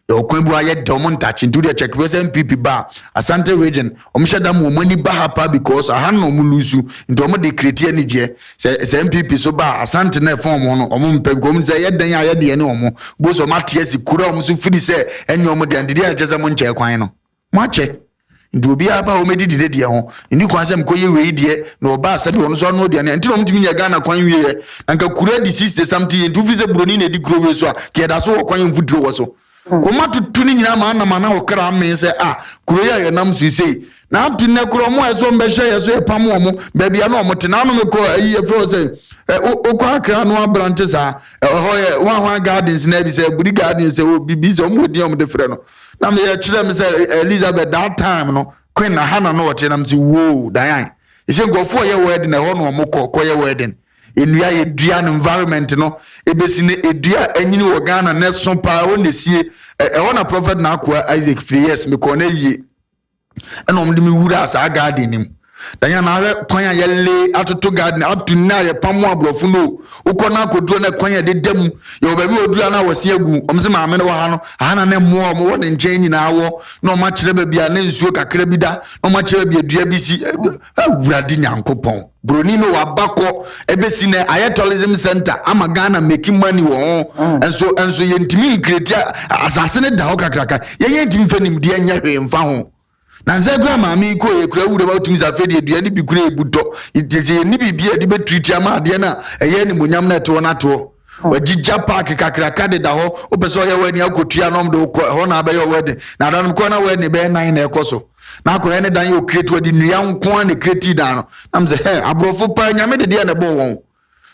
Speaker 7: the okwebu aye domon touching to the check person MPP ba Asante region omshadam wo mani ba hapa because ahano mulusu ndomo de create energy se MPP so ba Asante na form no omo mpem say yedan aye de ne omo bo so matiasi kura omo so firi se enyo omo de ndidi acheza mo nche kwan no mo ache ndobi aba o medidi de ho ni kwan se mkoye we de na oba asabi ono so no de ne ntino mtimi nya Ghana kwan wie anka kura di 60 something ntu fi se broni na di kuro we so a ke da so kwan mfuduro wo so koma tutuni nyina mana okra me se kuro ya nam so sei na apti ne kuro mo eso mbehye yeso e pam wo mo ba bia na omote na no me ko ayi e fro se okwa akra no abrante sa hoye wa gardens na bi se buri gardens se bibi se mo di om de frɛ no na me ye kire me se Elizabeth that time no Queen na Hannah no wote na me se wo dan ise ngofo ye wedding na ho no mo ko ye wedding enua ye dua no environment no ebesi ne edua anyini wo Ghana na so pa o nesie na prophet na akwa Isaac Freyes me ko na yie ena omde me wura asa garden nim danya na awe kwanya yele atoto garden up to now ye pamo abrofo no ukona akoduro na kwanya de dam ye obabi odura na wose agu omse maame no ha no ana na mo mo won nchen nyina awo na o ma kire ba bia na nsuo kakra bi da na o ma kire bia dua bi si awurade nyankopon broni no wabako ebesi na aye tourism center ama Ghana making money wo enso ye ntimi create asase ne da ho kakraka ye ntimi fanim de anya hwe mfa ho na zegwa maami ko ye kura wure ba tumi za fedi eduane bi kura ebudo iteze ni bibia de betreat ama ade na eye ni monyam na to na to wajija park kakraka de da ho opeso ye wani akotua nom de ho na abaye wede na dan ko na wede be 9 na ekoso na akora ne dan ye create wadi nua nko na create dan no am say he abrofo pa nyame de na bo won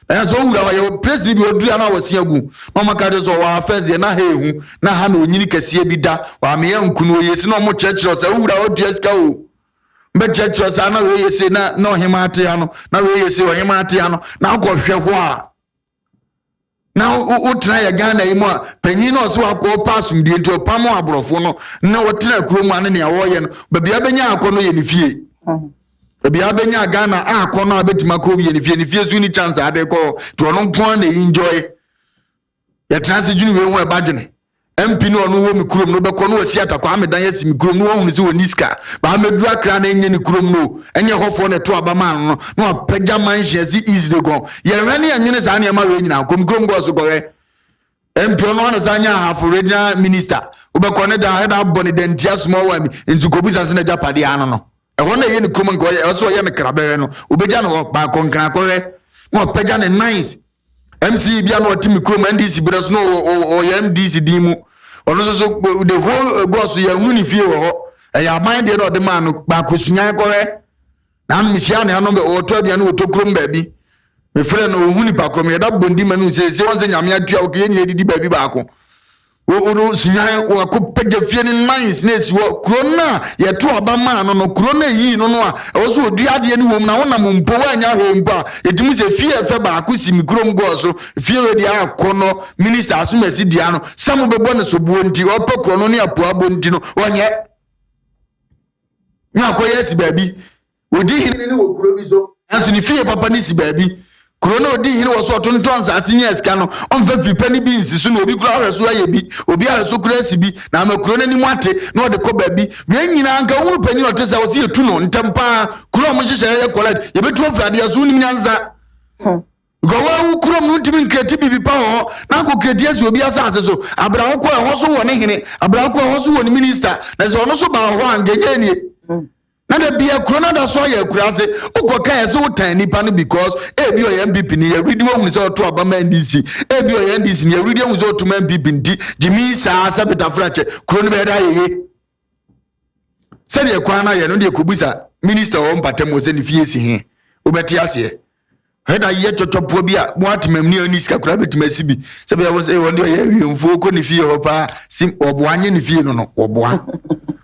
Speaker 7: na so wura wa ye president bi odua na wasi agu no maka de so wa first de na hehu na ha na onyini kase bi da wa me yankunu yesi no mo church so wura odua sika o mbe church so na we yesi na no hema ate ya no na we yesi o hema ate ya no na akɔhwɛ ho a na utra ya Ghana yi mu a panyin no so akɔ pasum die nto pamo abrofo no na wotra kurom ane ne awoye no ba bia benya akɔ no ye ne fie bia benya Ghana akɔ no abetima ko ye ne fie so ni chance ade ko to no nko na enjoy ya transi juni we won badwene MP no no wo mi kurom no be ko no wasi atakwa amedan yasi mi kurom no wo hunu se woni ska ba medu akra na enye ni kurom no enye hofo ne to abama no no apagya man hezi easily go ye rani anyene sa na ma we nyina kom kurom go so go we MP no na sa nya half regional minister wo be ko ne da head abone dentia small wa mi ntu kobusa se na japade ano no ho na ye ni kurom go ye so ye me krabe no obeja no ba konkran ko we no apagya ne nice MC bia no timi kurom NDC bres no o MDC dimu ono so the whole boss ya huni fie wo ho ya mind de no de man no ba kosunya ko we na mi hia ne no be o to bia no o to kurom ba bi me frɛ no huni pa kurom ya da bondi manu se won se nyame atua o ke nyina didi ba bi ba ko o no sunya o ko pege fie ne nice na esi wo kuro na ye to aba ma no kuro na yi no no a o so odu ade ne wom na wona mpo wa anya ho mpo a edimu se fie efe ba ko si mi kurom go so fie we dia akono minister asumasi dia no samu bebo ne so buo nti o pe kuro no ne apo abo nti no onye nya akoye si ba bi odi hine ne wo kuro bi so anso ni fie papa ni si ba bi Corona odi hine wo so tonton sa asinye ska no onfa fipa ni bi nsisu no obi kura hweso aye bi obi aso kura si bi na ma corona ni mu ate na ode ko ba bi me nyina anka hunu pani ote sa wo se etu no ntempa kura mo hyehyɛ ye collect ye betu ofrade aso ni nyanza gowa kura mo ntimi nketi bibi pa ho na ko kredi asi obi asa ase so abra ko ho so wo ne hine abra ko ho so wo ni minister na se ono so ba ho angenya ni na da bia corona da so ya kurase ukoka ya so tan nipa no because ebi o MPP ni ya ridi wo so to abama NDC ebi o NDC ni ya ridi wo so to MPP ndi jimi sa sabita frache corona be da ye se de kwa na ye no de kobusa minister o mpatem wo se ni fie si he obeti ase heda ye totopo bi a mo atemam ni ani sika kura betimasi bi se be wo se won de ye hwemfo ko ni fie ho pa sim oboanye ni fie no oboa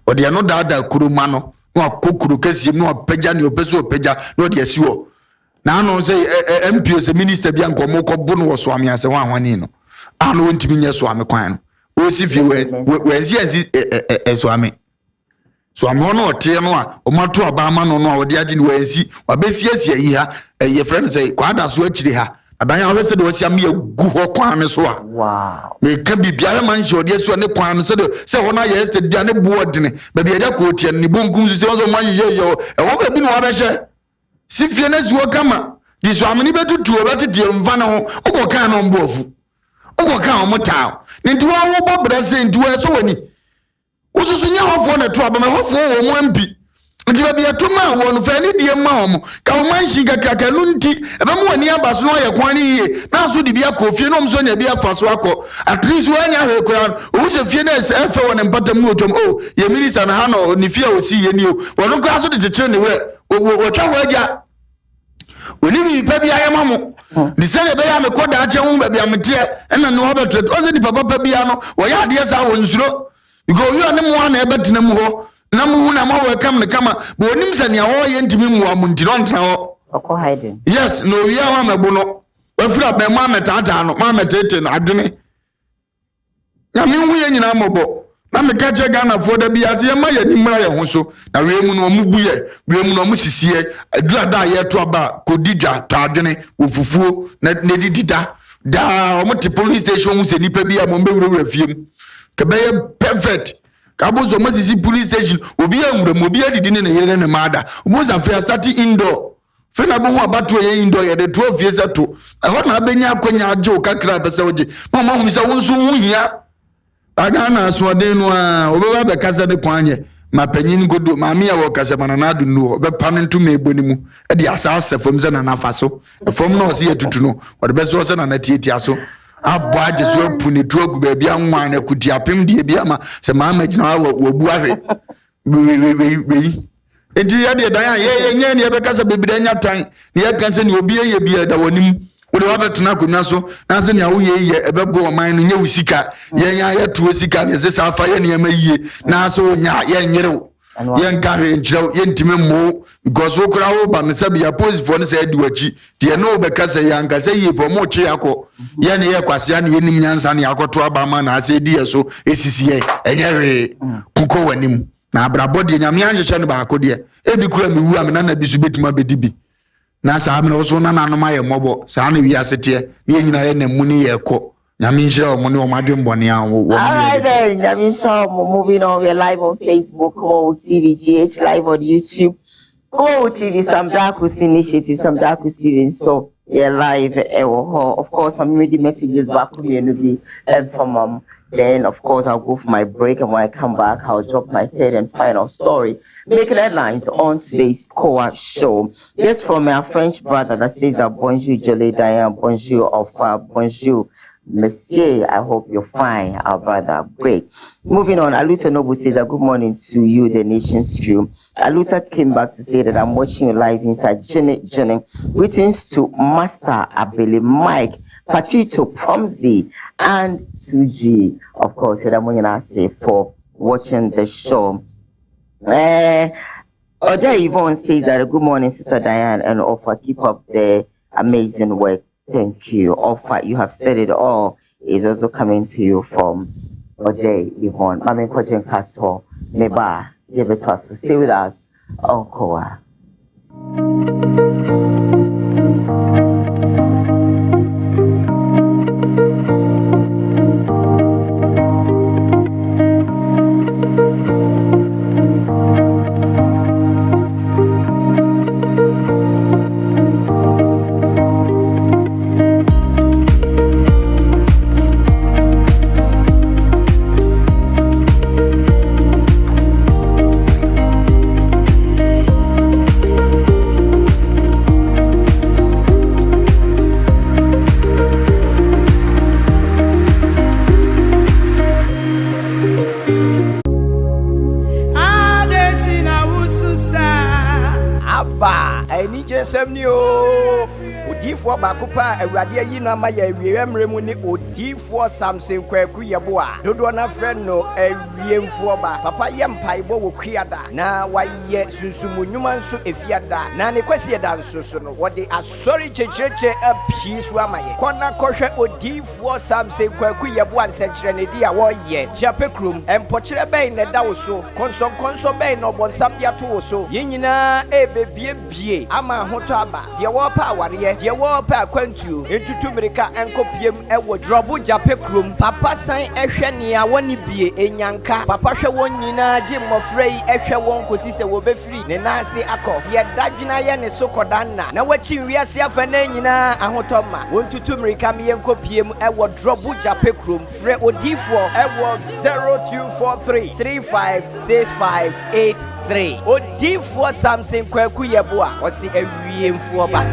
Speaker 7: o de no da kuruma no no kokuru kesi no apagya ne opeso opagya no de asiwo na no say MP se minister bia nkomo ko bu no so ame ase wanwani no ano wontimi nya so ame kwan no o si fi we nsi so ame no ote no a o mato aba ama no no a ode age ni wansi wabesi asia yi ha ye friend say kwada so akire ha adan a wese de osia me gu ho kwan me so a
Speaker 1: wow
Speaker 7: me ka bibiara man hye ode so ne kwan so de se ho na ye este dia ne bo odene ba bia da ko tie ne bonkum so se wo man hye ye e wo ba bi no wa be hye si fie na zuo kama di so amani betutu obetete mfa ne ho ukoka no mbofu ukoka omuta ne nti wo bo brase nti wo so wani ususu nya hofo na to abama hofo wo mu ampi nti ba bia to ma wo no fa ni die ma wo ka wo man shiga kaka no nti ebe mu wani abaso no ye kwan ni ye na so di bia ko fie no mso nya bia faso akọ at least wo anya hwe kura wo se fie na efe wo ne mpatam no otom o ye minister na ha no ni fie o si ye ni o wo no kura so de cheche ne wo twa ho aja oni mi pa bia ya mamo di se be ya me koda ache hu ba bia mete ena no hobetre o se di papa pa bia no wo ya de sa wo nsuro because you ane mo na ebetena mu ho na mu hu na ma wo kam ne kama bo onim se ne ho ye ntimi mu amu nti don tena ho
Speaker 1: oko hiding
Speaker 7: yes no wi a wa mebo no wa fira be ma metata no ma metete no adene na mi hu ye nyina mobo na me ka che Ghana fo da bia se ye ma ye nimra ye ho so na we mu no mu buye we mu no mu sisie adura da ye to aba kodidwa ta adene ofufuo na didida da o mo ti police station mu se nipa bia mo be wura fiem ke be perfect ka bozo mo sisi police station obi anwura mo obi adidi ne yere ne maada oboza fe start indoor fe na bo ho abato ye indoor ye de 12 years ato e ho na abenya akonya ajo kakra bese oje mo ma hu se wonso hu hia aga na so de no a obeba be kasa de kwanye ma panyin godo ma me ya wo kasa manana adu no be pan ntu me eboni mu e de asase fom se na nafa so fom na o se yetutu no o de be so se na na tietia so abo aje so puni trogu be bia nwan na kuti apem de bia ma se ma magina wo bu ahwe we enti ya de dan ye nya ne be kasa bebida nya tan ne ya kan se ne obi ye bia da wonim wo de wabetena konwa so na se ne awo ye ebebo o man no nya usika ye nya ya tuo sika ne se safa ye ne ma yie na so nya ye nyere ye nka he njiro ye ntime mo because wo kura wo ba ne se bia police for ne se adi wachi de no be kasa ya nka se ye bo mo che yakọ ye ne ye kwase ya ne ye nim nyansa ne yakoto aba ma na ase di so esisi ye enyere kuko wanim na abrabodi nyame anhyehyɛ no ba akode e bi kura mi wu amena na bi so betuma bedibi na sa amena so na nanom aye mobo sa na wi asete ne nyina ye na muni ye kɔ nyame nhyira o mo ne o madwen bɔne a wo
Speaker 1: alright then nyame nhyira mo moving on. We're live on Facebook, KUMAWOOD TV, GH live on YouTube, KUMAWOOD TV, some Darkus initiative, some Darkus TV, so yeah live of course I'm reading messages back to me from then of course I'll go for my break, and when I come back I'll drop my third and final story making headlines on today's Koowaa Show. This from our French brother that says bonjour Jolie Diane, bonjour Alpha, bonjour Monsieur, I hope you're fine, our brother. Great. Moving on, Aluta Nobu says good morning to you, the nation's crew. Aluta came back to say that I'm watching you live inside Jenny. Greetings to Master Abele, Mike, Patito, Promzi, and 2G. Of course, I say for watching the show. Oda Yvonne says that good morning, Sister Diane, and offer keep up the amazing work. Thank you. Offer, you have said it all, is also coming to you from Oda Yvonne. Mami Kojen Kato, Meba, give it to us. So stay with us on Koowaa.
Speaker 16: Odifo bakupa awurade yi no ama ya wiemre mu ni odifo Samson Kwaku yebo a dodo na friend no awiemfo ba papa ye mpaibo wo kuada na waye sunsumunwuma nso efiada na ne kwasi eda nso so no wode asori checheche apisu amaye kona kohwe odifo Samson Kwaku yebo ansenkyere ne dia wo ye japekrum empokere ben ne da wo so konso ben no bonsam dia to wo so yinyina ebebie yie ama hoto aba de wo pa aware de wo pa akwantuo entutu mirika enkopiem ewo drobo jape krom papa san ehwe nea woni bie enyanka papa hwe won nyina gye mmofra yi ehwe won kosi se wo befiri ne nanse akọ de dadwina ye ne sokodanna na wachi wiase afa na nyina ahotoma wontutu mirika me enkopiem ewo drobo jape krom frɛ odifo ewo 0243 356583 odifo Samson Kwaku Yeboa osi awiemfo ba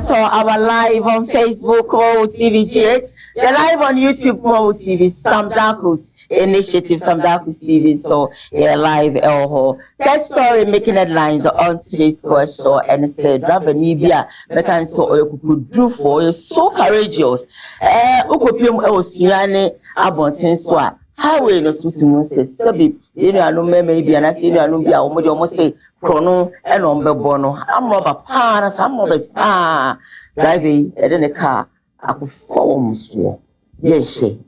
Speaker 1: Our live on Facebook, KUMAWOOD TV GH. We're live on YouTube, KUMAWOOD TV, Sam Darkus Initiative, Sam Darkus TV. So, yeah, live. That story making headlines on today's Koowaa Show, and it said, Rabbi Nibia, Mekan so could do for you, so courageous. Ukopium Sunyane Abontin Swa. Highway no suiting says, Sabi, you know, I know maybe, and I see you, I know, almost say, Chrono and Bono. I'm rubber pan, some robbers driving in a car. I could form so. Yes, she,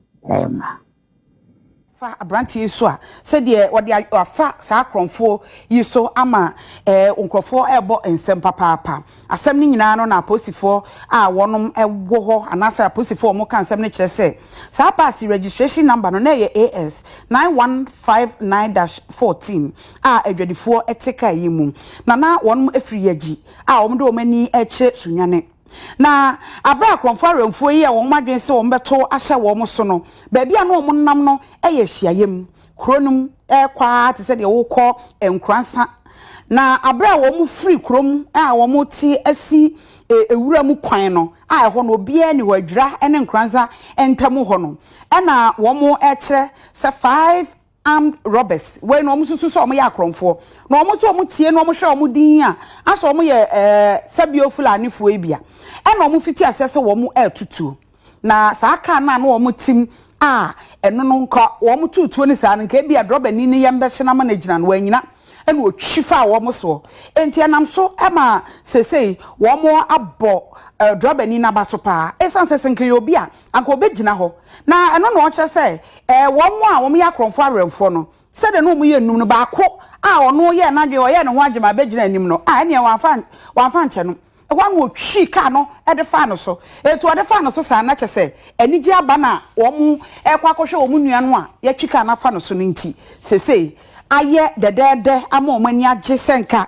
Speaker 8: fa abrantie so a se de wode afa saa kronfo yi so ama onkrofo ebo ensem papa asem ni nyina no na posifo a wonom ewo ho anasa posifo mo kan asem ne kire se saa pass registration number no na ye AS 9159-14 a adwadifo eteka yi mu na wonom efiri yaji a wom de omani ekire sunyane na abra konfaremfo yi a won madwen se won beto ahye won so no ba bia no won nam no eye hyiayem kronum kwa te se de wo kɔ enkransa na abra won free krom a won ti asi ewura mu kwan no a ho no bia ni wadwira ene nkransa entam ho no na won ekire se 5 armed robbers we no mususu so ya kronfo no mo so mo tie no mo hwe mo din a aso mo ye sabio fulani fo ebia ena mo fiti asese wo mo tutu na saa ka na no mo tim a eno no nka wo mo tutu ni saa nka bia drober ni ye mbehye na ma na gina no wanyina ena o twifa wo mo so enti enam so ema sesei wo mo abɔ drober ni na baso pa esan sese nka yo bia anka obegina ho na eno no o kye se wo mo a wo mo ya kronfo aremfo no se de no mo ye num no ba ko a ono ye na dwe o ye ne ho agema begina anim no a ene wanfa nche no wan wo twi ka no e de fa no so etu o de fa no so sa na kyese enigi aba na wo mu ekwa kohwe wo mu nua no a ye twi ka na fa no so no nti sesei aye dedede ama o mani age senka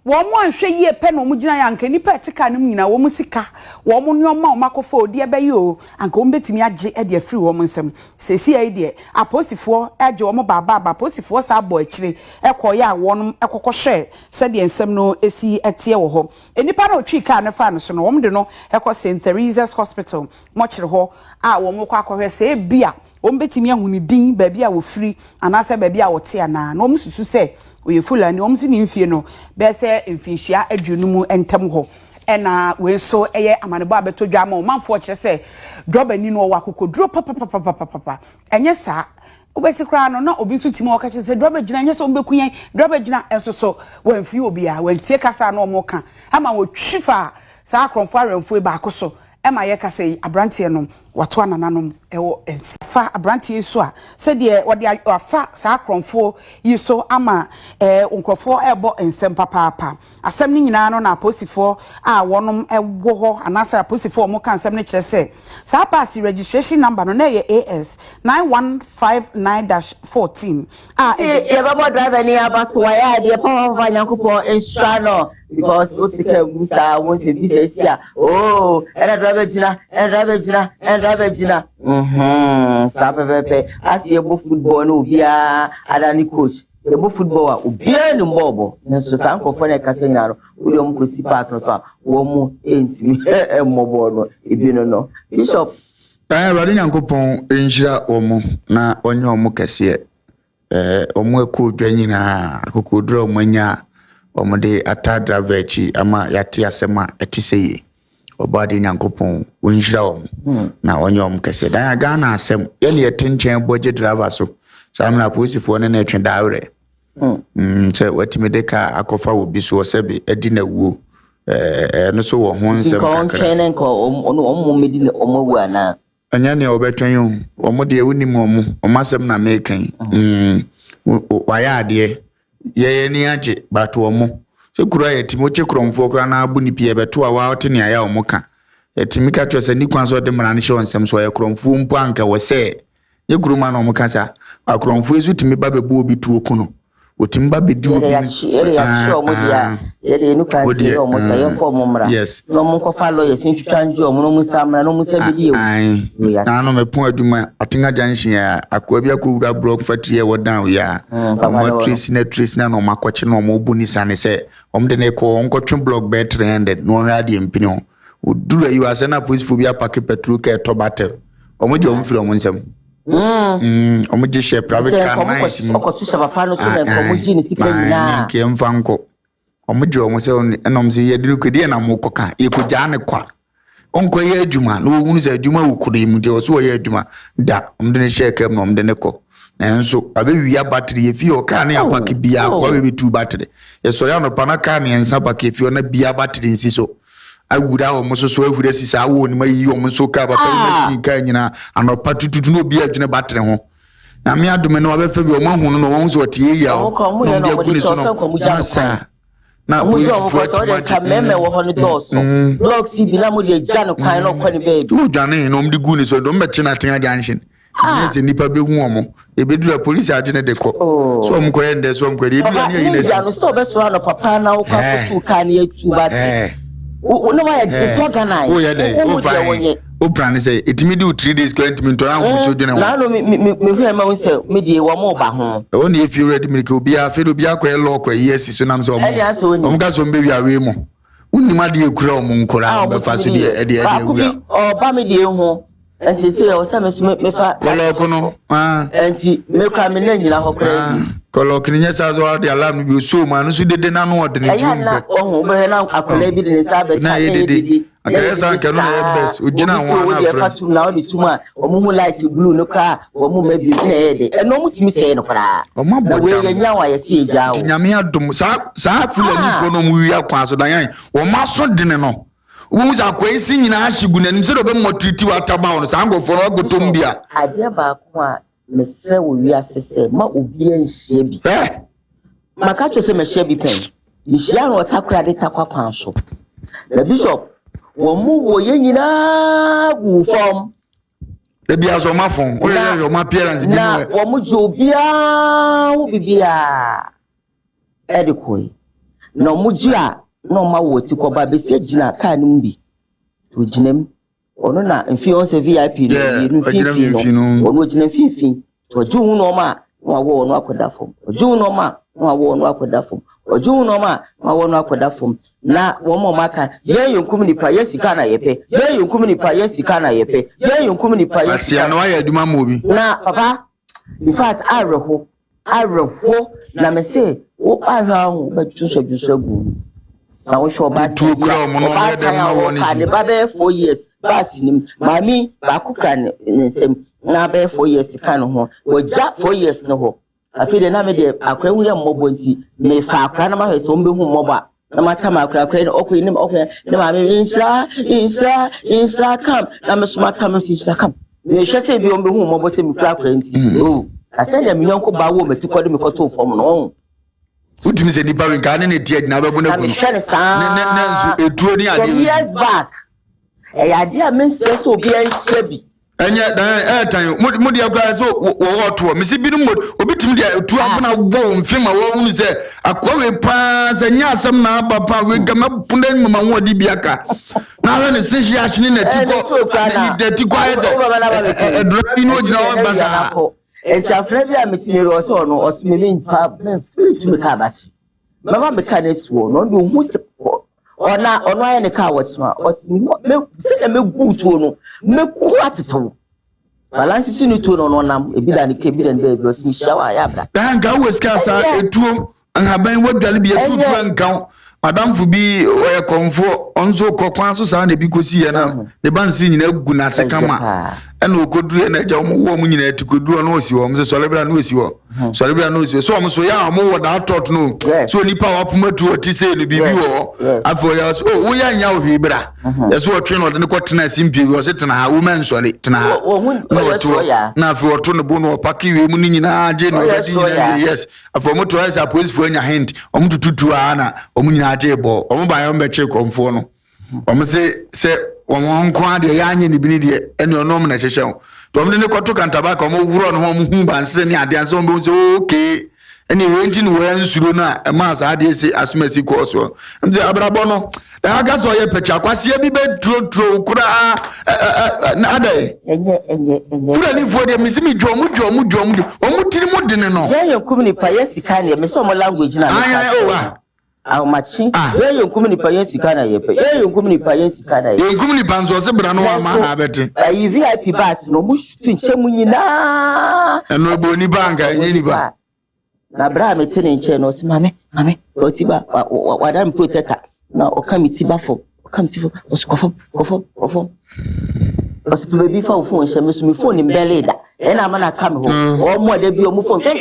Speaker 8: wo mu anhwe yie pe no mu gina ya nka nipa etika no nyina wo mu sika wo mu nyoma o makofo odi ebe yi o anka wo betimi age e de afiri wo mu nsem sesei ai de aposifo age wo mu baba aposifo sa abo akire ekoye a wonum ekokohwe se de nsem no esi etie wo ho enipa na otwi ka na fa no so no wo mu de no ekọ St Teresa's Hospital mo kire ho a wo mu kwa akohwe se bia wo betimi ahuni din ba bia wo firi anase ba bia wo te ana no mu susu se oye fulani omsi ni mfie no be se mfihia adwunumu entam ho ena we so eye amanebo abeto dwama o manfo kire se drober ni no wakokoduro papa enye sa obeti kra no na obi so timi o ka kire se drober gina enye so mbekuyen drober gina enso so wanfie obi a wantie kasa na omo ka ama wo twifa sa akronfo aremfo ba akoso ema ye ka se abrantie no wato anananom ewo ensifa abrantie so a se de wode afa sa akronfo yi so ama onkrofo ebo ensem papa asem ni nyina no na aposifo a wonom ewo ho anasa aposifo mo kan asem ne kire se sa pass registration number no na ye AS 9159-14
Speaker 1: ye babo driver ni abaso wa ya de papa nyankopon ensura no because what take musa won say this is here oh and driver jina sapepepe as ye bo football no bia adani coach ye bo football obia ni mbobo na so san kofo na kasa nyina no wo mu kosi park no to a wo mu entimi mbobo no ebi no bishop
Speaker 7: Radi Nyankopon enjira omo na onye omo kese omo ekudwa nyina akokodro omanya omo de atadra vechi ama yate asema etiseye obadi Nyankopon enjira omo na onye omo kese dan aga na asem ye ne yetenchen boje driver so samna police fo ne etwe daure se watimedeka akofa obi so sebi edi na wuo no so wo ho nsem
Speaker 1: kakra ko nchen nko omo medi ne omo wu ana
Speaker 7: anya ne obetwan yo omo de unim omo asem na mekan waya ade ye ni age but omo se kura yetimo che kromfo kura na abu ni pie beto a wa ote ne aya omo ka yetimi ka twese ni kwan so de mra ne hye onsem so ye kromfo mpo anka wo se ye kuruma na omo ka sa akromfo ezu timi ba bebu obi tuo kuno otimba bedu obi
Speaker 1: ya sure mo dia ye no kan se omo sa ye fo mo mra no mo ko fa lawyer sin twitwanjo omo no mo sa mra no mo sa bi
Speaker 7: na no me pon aduma atinga junction ya akwa bi akowura block factory e wodan ya omo trace na no makoche no mo buni sane se omo de ne ko onkotwe block be 300 no hwa de mpini odura you ase na police phobia park petrol ke to battle omo de omo firi omo nsem omo je share private car nice
Speaker 1: ko to shaba pa no so me ko mo ji ni sika nyina
Speaker 7: ke mfanko omo je omo se enom se ye diru kedi na mo koka e ko ja ne kwa onko ye aduma no hunu se aduma wo kure mu de o so ye aduma da omo de ne share kam no omo de ne ko na enso abewia battery e fi o ka ne apaki bia kwa be tu battery ye so ya no pa na ka ne ensa paki fi o na bia battery nsi so awura o mo so awura sisa awo ni mayi o mo so ka ba pa machine ka nyina anopa tututu no bia adwene battery ho na me adome no abefa bi o mo hu no won so wati area o
Speaker 1: mo de akuni so na police for so de ka meme wo ho no doso blocks bi na mo de ja no kwan no kwani baby
Speaker 7: o dwane no mdi gu ni so do mbeche na ten junction jinse nipa be hu omo ebedura police agene de ko so omo ko yende so omo ko de edura ni yile
Speaker 1: ya no so be so no papa na wo kwa kutu ka na etu bati no why disorganize
Speaker 7: o yede o fine o plan say etimi do 3 days going to me to ran so dwene
Speaker 1: na no me hwe ma won say me de wo mo ba ho
Speaker 7: o na if you ready me ko bia fe do bia ko e lock yes so nam so omo ga so mbe wi awe mu unima de ekura omo nkora be fa so de e de ewura
Speaker 1: o ba me de hu enti say o sa me so me fa
Speaker 7: koloko no
Speaker 1: enti me kwa me na nyina ho kra
Speaker 7: koloko ni nyesa zo de alarm bi so ma no so dede na no de ne
Speaker 1: tim na o be na akola bi de sa be
Speaker 7: na ye dede akere sa nke no na best o gina won na
Speaker 1: fra fatum na o de tuma o mu light blue no kra o mu ma bi na ye de e no mu timi say no kra
Speaker 7: o ma boda
Speaker 1: we nya wa ye se eja o
Speaker 7: nyame adom sa fulani fo no mu wi akwa so dan yan o ma so de ne no wo za kwesi nyina ahyigu nanim se do be motriti wa taba on sa ngofo no gotom bia
Speaker 1: ade ba ko a mesre wo wi asese ma obi enhye bi maka cho se mehye bi pen ihia no takura de takwakwan so the bishop wo mu wo ye nyina gu form
Speaker 7: de bia so ma fon o ye yo ma appearance bi
Speaker 1: no wo mu jo bia wo bibia edikoi no mu ji a no ma wo ti ko ba be se gina ka ni mbi to ginem ono na mfi on se VIP no mfi no ono gina mfi to ju hu no ma wa wo no akoda fom ju no ma wa wo no akoda fom ju no ma wa wo no akoda fom na wo mo maka ye yonkum nipa ye sika na yepe ye yonkum nipa ye sika na yepe ye yonkum nipa ye
Speaker 7: sika na wa ya aduma mo bi
Speaker 1: na papa in fact areho na me say wo ahwa hu ba tuso gu na wo show ba
Speaker 7: tu kra mo no me dem na woni
Speaker 1: ka ba be 4 years bas nim mami ba kuka nsem na be 4 years kan ho wo ja 4 years no ho afi de na me de akra hu ya mmobo nti me fa akra na ma hwe so mbe hu mmobo na mata ma akra no okwe nim okwe na ma me insha kam na me so mata me insha kam me hwe se bi mbe hu mmobo se me akra nti o asende me yonko ba wo meti kwode me koto fom no
Speaker 7: utimi se nipa we kan ne tie na babu na kuno
Speaker 1: ne
Speaker 7: nso etuo ni ade
Speaker 1: years back e ya dia men se so obi an hye bi
Speaker 7: Enya dan time mo dia kwa so wo to me si binu mo obitim dia tu abuna wo mfima wo unu se akwawe pa se nya asem na papa we gama punda mama wo di biaka na we ne se shi ahine na tiko ni de tiko ese drobi no jina wo basa
Speaker 1: enti afra bi a metini ro so no osmemi npa men free to me ka bati mama me ka nesuo no ndo hu se ona aye ne ka watchma osmi me se na me gutu no me ku atetewo balance si ni to no nam ebi da ne ke bi da ne be osmi shawa ya bra
Speaker 7: dan ga weska sa etuo anhaban wadwale bi etutu ankan madam fu bi oye konfo onzo kokwan so sa na bi kosi ye na ne bansiri nyina gu na sekama ena okoduru na ja wo mu nyina tikoduru na osi wo mse solebra na osi wo solebra na osi so wo so ya mo wo da tot no so nipa wa pomatu oti se no bibi wo afo ya so wo ya nya wo hibra ya so otwe no de ne kotena simpi wo se tena ha wo men sole tena ha no to na afo oto no bo no paki we mu nyina je no ga nyina yes afo moto asa police fo nya hint o mu tutu ana o mu nyina je bo o mu ba yo mbe che konfo no o mu se won kwa de ya anye ni bini de ene onom na hyehye to mo ne koto kantaba ka mo wuro no mo hu bansere ni ade anso mo so okay ene wenti no wa nsuro na e ma sa ade se asumasi ko so mze abrabo no da ga so ye pecha kwase bi be tro kura na ade
Speaker 1: enye
Speaker 7: kura ni fo de misimi dwomu o mu tiri mo de ne no
Speaker 1: ye yankum ni pa yesika ne me so mo language na
Speaker 7: aya o wa
Speaker 1: aw machi ye yankum ni pa yesika na ye pe ye yankum ni pa yesika na ye
Speaker 7: yankum ni panzo se bra no wa ma na beti
Speaker 1: ayi VIP bus no mu shutu nche mu nyina
Speaker 7: eno bo ni banka enye ni ba
Speaker 1: na bra me tene nche no se mame o ti ba wa dan protector na o kam ti ba fo o skofo o se baby fa phone she me so me phone mbele da ena ma na kam ho o mo de bi o mu phone
Speaker 7: o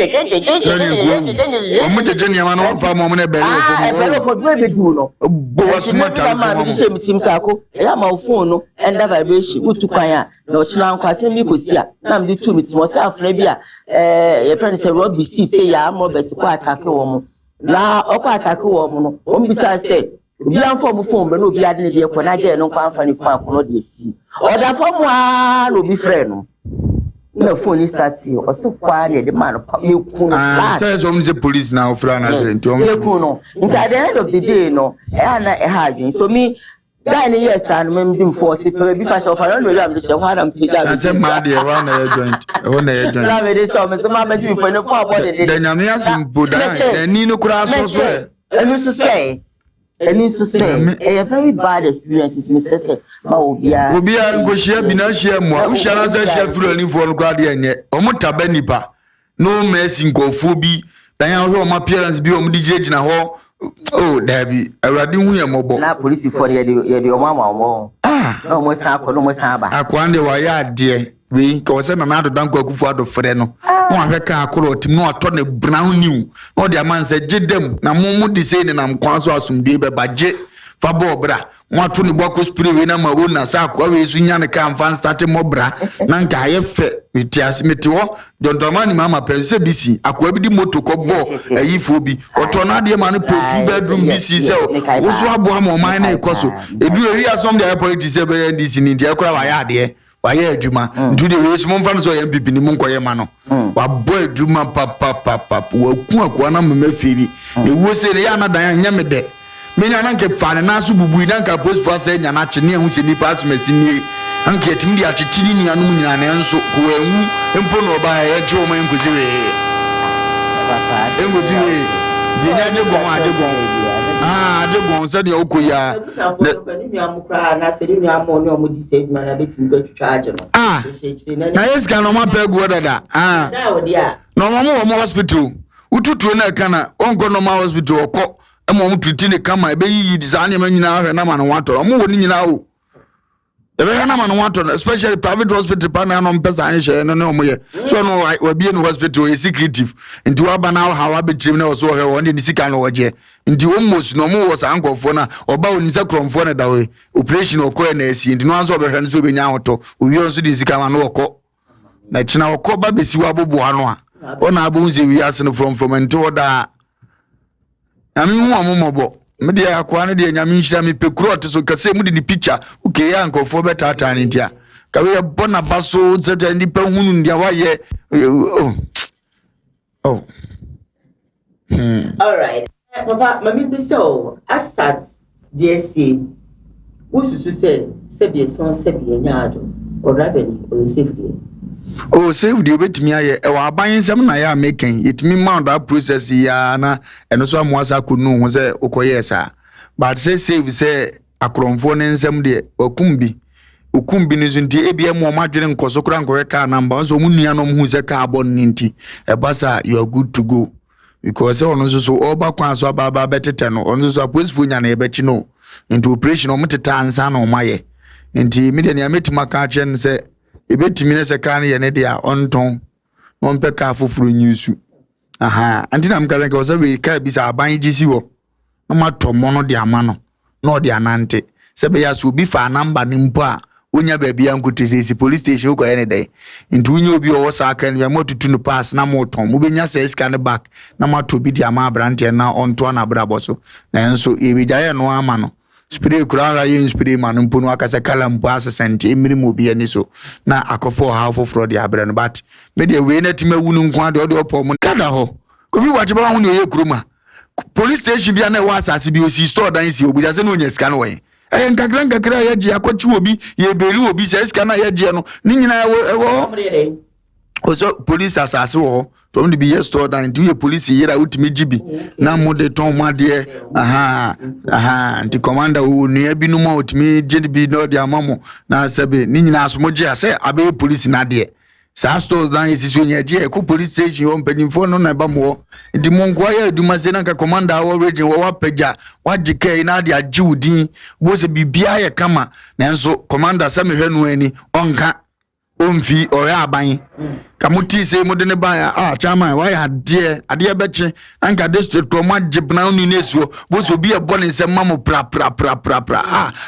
Speaker 7: mu jeje ni ma no fa mo na bele
Speaker 1: fo be du no
Speaker 7: bo wasmata
Speaker 1: ma bi she mitim sako ya ma phone no enda vibration utu kwan ya na o chira nkwa se mi kosi a na me tu mitim o se afra bi a ye friend say rob c say ya mo be se ko attack wo mo na o ko attack wo mo no o mi sa say obi anfo mo phone be no obi ade ne de ko na je no kwa anfa ni phone akono de si oda fo mo a no bi frɛ no na phone start o se kwa ne de man ye ku no
Speaker 7: say so mze police na ofra na nti o
Speaker 1: ye ku no nti at the end of the day no na ha adwin so me guy ne yes and me dim force pe bi fa so fa no am de she kwa na mpiga
Speaker 7: na say ma de wa na ye joint
Speaker 1: na me de so me se ma me dim for no for body de
Speaker 7: na me asim boda ni no kura so
Speaker 1: enu so say a very bad experience it me say ma obia
Speaker 7: go share bi na share mo u share na say share furu ani for grade enye o mutaba nipa no mercy nkofo bi dan ya ho ma parents bi o mu DJ gina ho oh dabi awrade hu ye mobo
Speaker 1: na police for ye de o mama o no mo san ko no mo san ba
Speaker 7: akwan de wa ya ade we ko se na do dan ko akufu ado frɛ no mo ahweka akoro tim no ato ne brown new no de aman se jedem na mo di sei ne nam kwan so asumdue be baje fa bo bra mo ato ne boko spray we na ma o na sa akwa we su nya ne kan fan start mo bra na nka ye fe metiasi metiwo dondoma ni mama pense bisi akwa bi di moto ko bo ayifo bi oto na de ma no pe 2 bedroom bisi se wo so abo am man na ikoso edu eri asom de politics e be ndisi ni de akwa wa ya de waye adwuma ntude we so momfa no so ya mpipi ni monkoye ma no wa boy adwuma papa wa ku akwa na mama firi ne wo se ya na dan anya me de me nya na nke fa na so bubu na nka post for say nya na che ne hu se ni pass me sini anka etim di achechiri ni anu nyina na enso ko ewu empo no ba ya che o ma enkozi we di nya de gon de gon se de okoya na yes kan no ma pe go dada no mo hospital ututu na kana onko no ma hospital okọ emo mu tuti ne kama ebe yi design ma nyina ahwe na ma no wato mo woni nyina o ebe na ma no wato especially private hospital pa na no mpesa an hye no mo ye so no wa bie no hospital is secretive nti wa ba na ha wa betrim na so hwe won de sika no woje nti almost no mo was ankofo na oba oni se kromfo na dawe operation okoye na esi nti no anso obehwe no so be nya hoto owi onso de sika ma no okọ na china okọ ba besi wa bobo ano a ona abu nze wi ase no from nti oda ami mu amomobo me de akwa ne de nyame nhira me pekuro te so kase mu de ni picture okay ya ankofo betata ne ntia we born a basso that any pen in the way. Oh.
Speaker 1: All right. Papa, Mammy be so. I start DSC. Who's to say, Sebi, son, Sebi, and Yado, or Rabbi, or safety?
Speaker 7: Oh, save the bit me. I buying some I making it me mount that process yana, and also was I could know was a okoyesa. But say a cromphone and some day, or kumbi. Ukumbi nizunti ABM or margin Kosokran correct number, so Munianum who's a carbon ninty. A bassa, you are good to go. Because on so all back once or baba better ten on so post funyan a bet you know into operation or metatansan or my into immediately I met my catch and say a bit minutes a carny and idea on tongue one per careful for news. Aha, and then I'm going to go away cabbies are buying GCO. No matter mono dia mano, no dia nante. Sebias will be for a number nimpa. Unya baby uncle to the police station go any day. Into you be all second, we are more to pass na more tom. Mubenya says can back. Na ma to be the ama branch and now on to an abraboso. And so if we die no amano. Spray crowd yin spray man umpuno akasa kalam pass sent emiri mobi ani so. Na akofo half of fraud ya brand but me de we net me wunu nkwa de odo pom kada ho. Kofi watch ba hu ne ye kuruma. Police station bia na wa asase bi osi store dan si obi say no nya sika no we. Nkakra ya ji akwachi obi ye belu obi se sika na ya ji no ni nyina ewo oso police asase wo to me be store dan do ye police yera utimi jibi na mo de ton ma de aha anti commander wo ni abinu ma utimi jibi no de amamo na sebe ni nyina asomo ji ase abe police na de sa stores dan isiso nya je ko police station wo mpanimfo no na ba mo ndi monko ya edumase na ka commander wo region wo wapeja wagike na de ajiwudin bo se bibia ye kama na enso commander sa mehwe no ani onka omfi oya aban kamuti se mo de ne ba chairman why ade beche anka district to ma jibna uni nesuo bo so bi e bone se mamo pra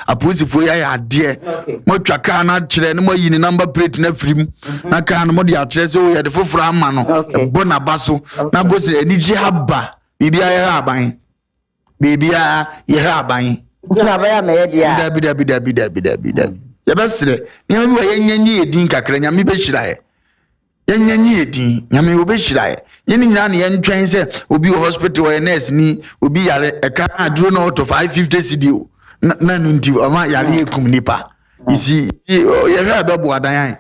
Speaker 7: aposifo ya ade mo twaka na kire ne mo yi ni number plate na firim na ka no mo de akyere se wo ye de foforo ama no bona baso na bo se aniji haba bibia ya aban bibia ya aban
Speaker 1: na ba ya me dia
Speaker 7: dabi yabasire nyame bi yenyanyi edin kakra nyame be hirae yenyanyi edin nyame obe hirae yeni nyina ne yentwen se obi hospital or nurse ni obi yare eka aduro no to 550 cd na nunti ama yare ekum nipa isi yare abebo adan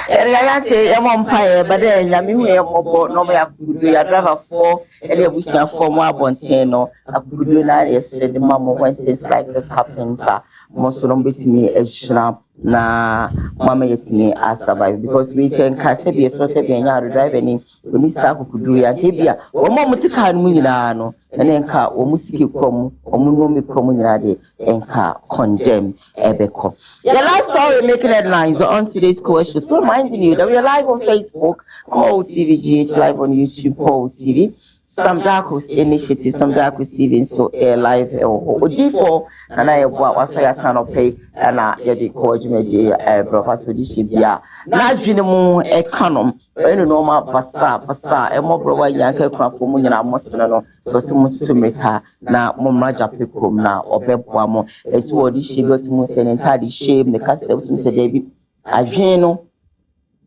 Speaker 1: ya say e mo mpae but nyame hu e mobo no ya kudu ya driver for ele abusia for mo abonten no akudu na yesre de mamo when things like this happens mo so no betimi ejira na mama yetimi survive because we say nka se be so se be nya driver ni oni sa kudu ya tebia wo mo mutika no nyina no ene nka wo musiki krom wo no mi krom nyina de enka condemn ebeko. The last story making headlines on today's question, still reminding you that we are live on Facebook, KUMAWOOD TV, GH live on YouTube, KUMAWOOD TV. Some Darkos initiative, some Darkos TV, so live or D4, and I was a son of pay, and I had the coordinator, Professor Dishibia. Not Jinamo econom, any normal passa, a more broad yanker craft for Munina Mosano, to someone to make her now, Momaja people now, or Bebwamo, a two or Dishibia to Mus and entirely shame the castle to Mr. David. Ajeno.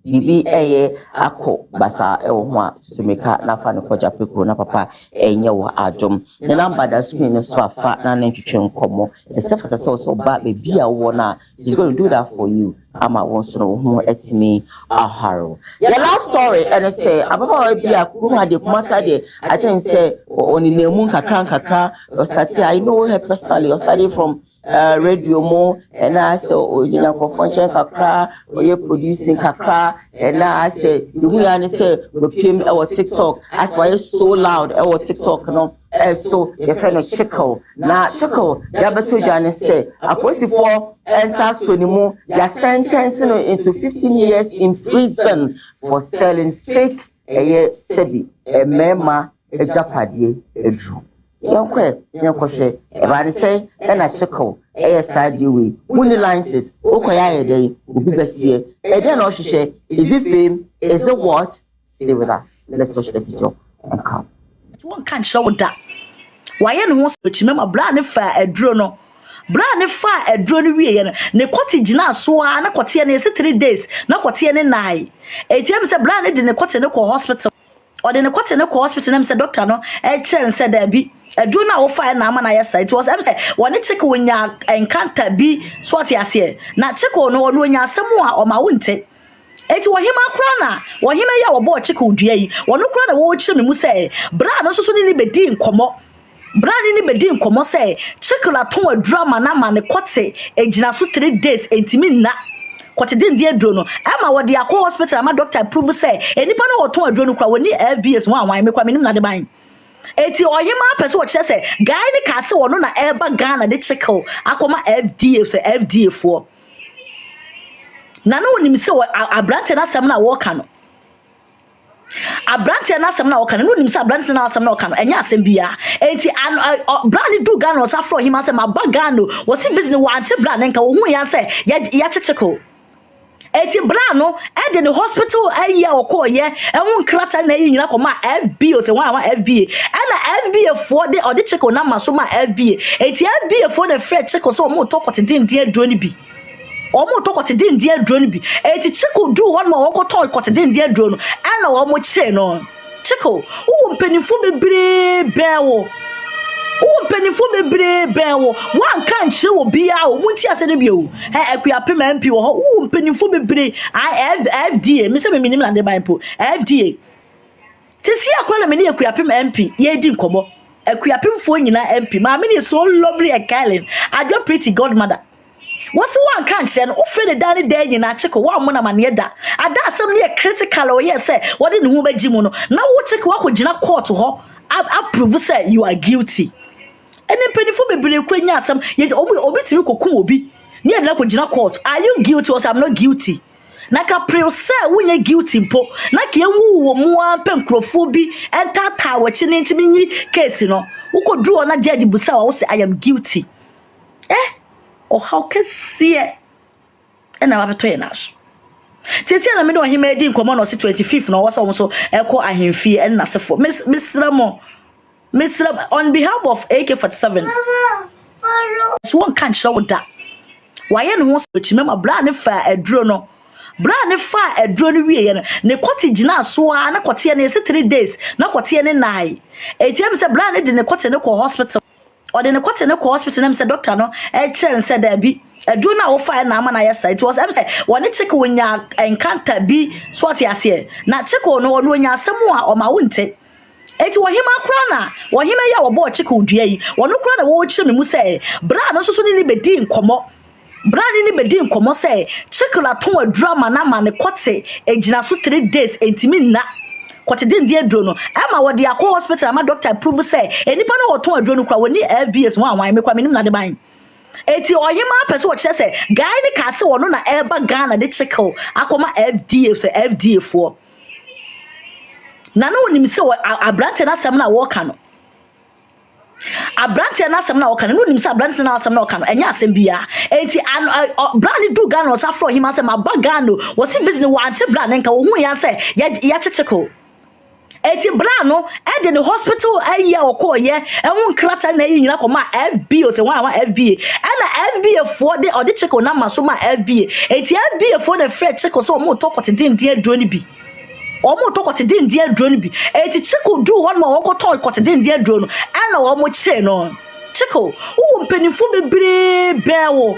Speaker 1: Bibi ako basa ewa tutumika na fani kwa japiku na papa nyewa adom the number that screen so afa na ntwetwe nkomo except for so ba baby a wona he's going to do that for you ama wonso no ho etimi aharo. The last story and say ababa bi akuma de kumasa de I think say oni nemu kakra I know her personally. I studied from radio mo and I say original function kakra or producing kakra and I say you hear say we pim our TikTok that's why it's so loud our TikTok no so your friend of Chico na Chico ya beto you say aposi for answer so ni mo ya sentencing into 15 years in prison for selling fake sebi mema ejapadie edru yonkwe ebani say na Chico side we money licenses okoya dey obi besie dey na ohwehwe is it fame is it what stay with us let's watch the video and come
Speaker 17: one can show that why no chimema bra ne fa aduro no bra ne fa aduro no wie ye no ne kote gina so a na kote ne 3 days na kote ne 9 etim se bra ne de ne kote ne ko hospital or de ne kote ne ko hospital na se doctor no e chen se da bi aduro na wo fa na ama na yes it was em say woni check wonya encounter bi so ati ase na check no wonya asem a o ma wonte eti wohima kra na wohima ya wo bo check odua yi wono kra na wo chire me mu say bra no so ni bedi nkomo bra ni bedi nkomo say check la ton adura na ma ne kote ejina so 3 days entimi na kote din die aduro no ama wo de akọ hospital ama doctor prove say enipa na wo ton aduro no kra woni FBS ho anwan me kwa menim na de ban eti oyima pese wo kire say guy ni ka se wono na eba Ghana de check akoma FDA so FDA for na no nim se abrante na asem na wo ka no abrante na asem na wo ka no nim se abrante na asem na wo ka no enya asem bia enti brand do Ghana so afro him asem abagano wo si business wo ante brand nka wo hu ya se ya checheko eti brand no e de the hospital ayi a okoye e won krata na yi nyina koma FBO se wan FBA ana FBA for de odi cheko na maso ma FBA eti FBA for the free cheko so mo to kote din aduro ni bi omo to kote din aduro ni bi eti cheko do one more ko to kote din aduro no ana omo che no cheko wo mpanifo bebre bewo wo mpanifo bebre bewo wan kan che wo bia wo munti ase ne bio akuapem MP wo wo mpanifo bebre FDA me se me minim na de banpo FDA tesi akwa na me ne akuapem MP ye di nkomo akuapem fo nyina MP ma me ne so lovely and kindly ajo pretty godmother what's one kan che no ofe ne dane da nyina cheko wa mo na mane da ada asem ne critical o yes say what ne hu baji mu no na wo cheko wa ko gina court ho approve say you are guilty ene penifo bebre kwanya asem ye obi tiri kokun obi ne yedra ko gina court are you guilty or I'm not guilty na ka pre say wonye guilty mpo na ka enwu wo mu ampe nkrofo bi enta ta wachi ne ntimi nyi case no wo ko duro na judge busa wo say I am guilty o how can see ena ba beto ye na so tesi na me do hima di nkomo no 25th no wo so eko ahemfie en na sefo misramo on behalf of AK47 so one can show that why no ho so chimema bra ne fa aduro no bra ne fa aduro no wie ye no ne kote gina so a na kote ne 3 days na kote ne 9 etim se bra ne de ne kote ne ko hospital or de ne kote ne ko hospital na se doctor no e chen se da bi aduro na wo fa na ama na yes it was em say woni check wonya encounter bi so ati ase na check no wonya asem a o ma wonte eti wohima kra na wohima ya wo bo chike odua yi wono kra na wo chire me mu say bra no so ni bedi nkomo bra ni bedi nkomo say chike la ton adura na ma ne kote ejina so 3 days entimi na kote din die aduro no ama wo de akọ hospital ama doctor prove say enipa na wo ton aduro no kra woni FBS ho anwan me kwa menim na de ban eti ohima pese wo kire say guy ni ka se wono na eba Ghana de chike akoma FDA so FDA for na no nim se abrante na asem na wo ka no abrante na asem na wo ka no nim se abrante na asem na wo ka no enya asem bia enti brand do Ghana so afro him asem abagano wo si business wo ante brand nka wo hu ya se ya checheko enti brand no e de the hospital ayi a okoye e won krata na yi nyina koma FBO se wan FBA ana FBA for de odi cheko na maso ma FBA enti FBA for the free cheko so mo to kote din die aduro ni bi omo to kote din die aduro ni bi eti cheko do one more ko to kote din die aduro no ana omo che no cheko wo mpanifo bebre bewo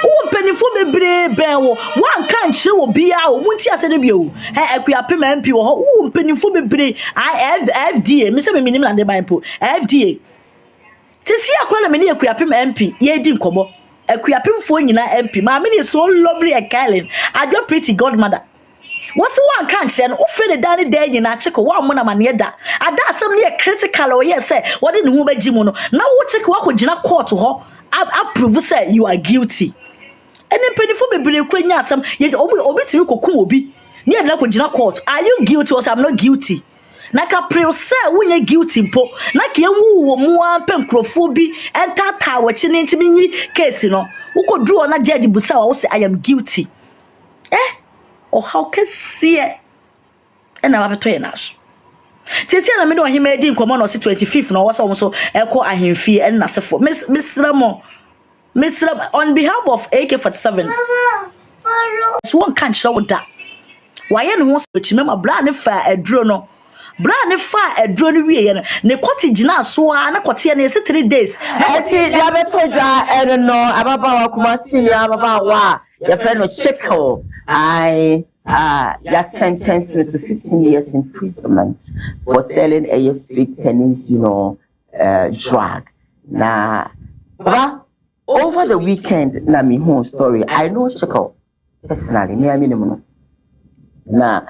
Speaker 17: wo mpanifo bebre bewo wan kan che wo bia wo munti ase ne bio akuapem MP wo mpanifo bebre FDA me se me minim na de banpo FDA tesi akwa na me ne akuapem MP ye di nkomo akuapem fo nyina MP ma me ne so lovely and kindly ajo pretty godmother what's one can say no ofe ne dane da nyina cheko wa mo na mane da ada asem ne critical o yes say what in hu baji mu no na wo cheko wa ko gina court ho approve say you are guilty ene penifo bebre kwanya asem ye obi tiri kokun obi ne yedra ko gina court are you guilty or I'm not guilty na ka pre say wonye guilty mpo na ka enwu wo mu ampe nkrofo bi enta ta wachi ne ntimi nyi case no wo ko duro na judge busa wa wo say I am guilty or how can see it and I have to nash tesi na me do him edi nkomo no 25th no was so eko ahemfie en na sefo miss ramo Mr. On behalf of AK-47, so one can't show that. Why any wants to remember brand fire a drone? Brand fire a drone. We ne cottage now, so I got here 3 days.
Speaker 1: I see Labeto, and no, Ababa Kumasi, Ababa, your friend of Chico. You sentenced me to 15 years imprisonment for selling a fake pennies, drug. Nah, but over the weekend, na me home story. I know Chico personally, me a minimum. Nah,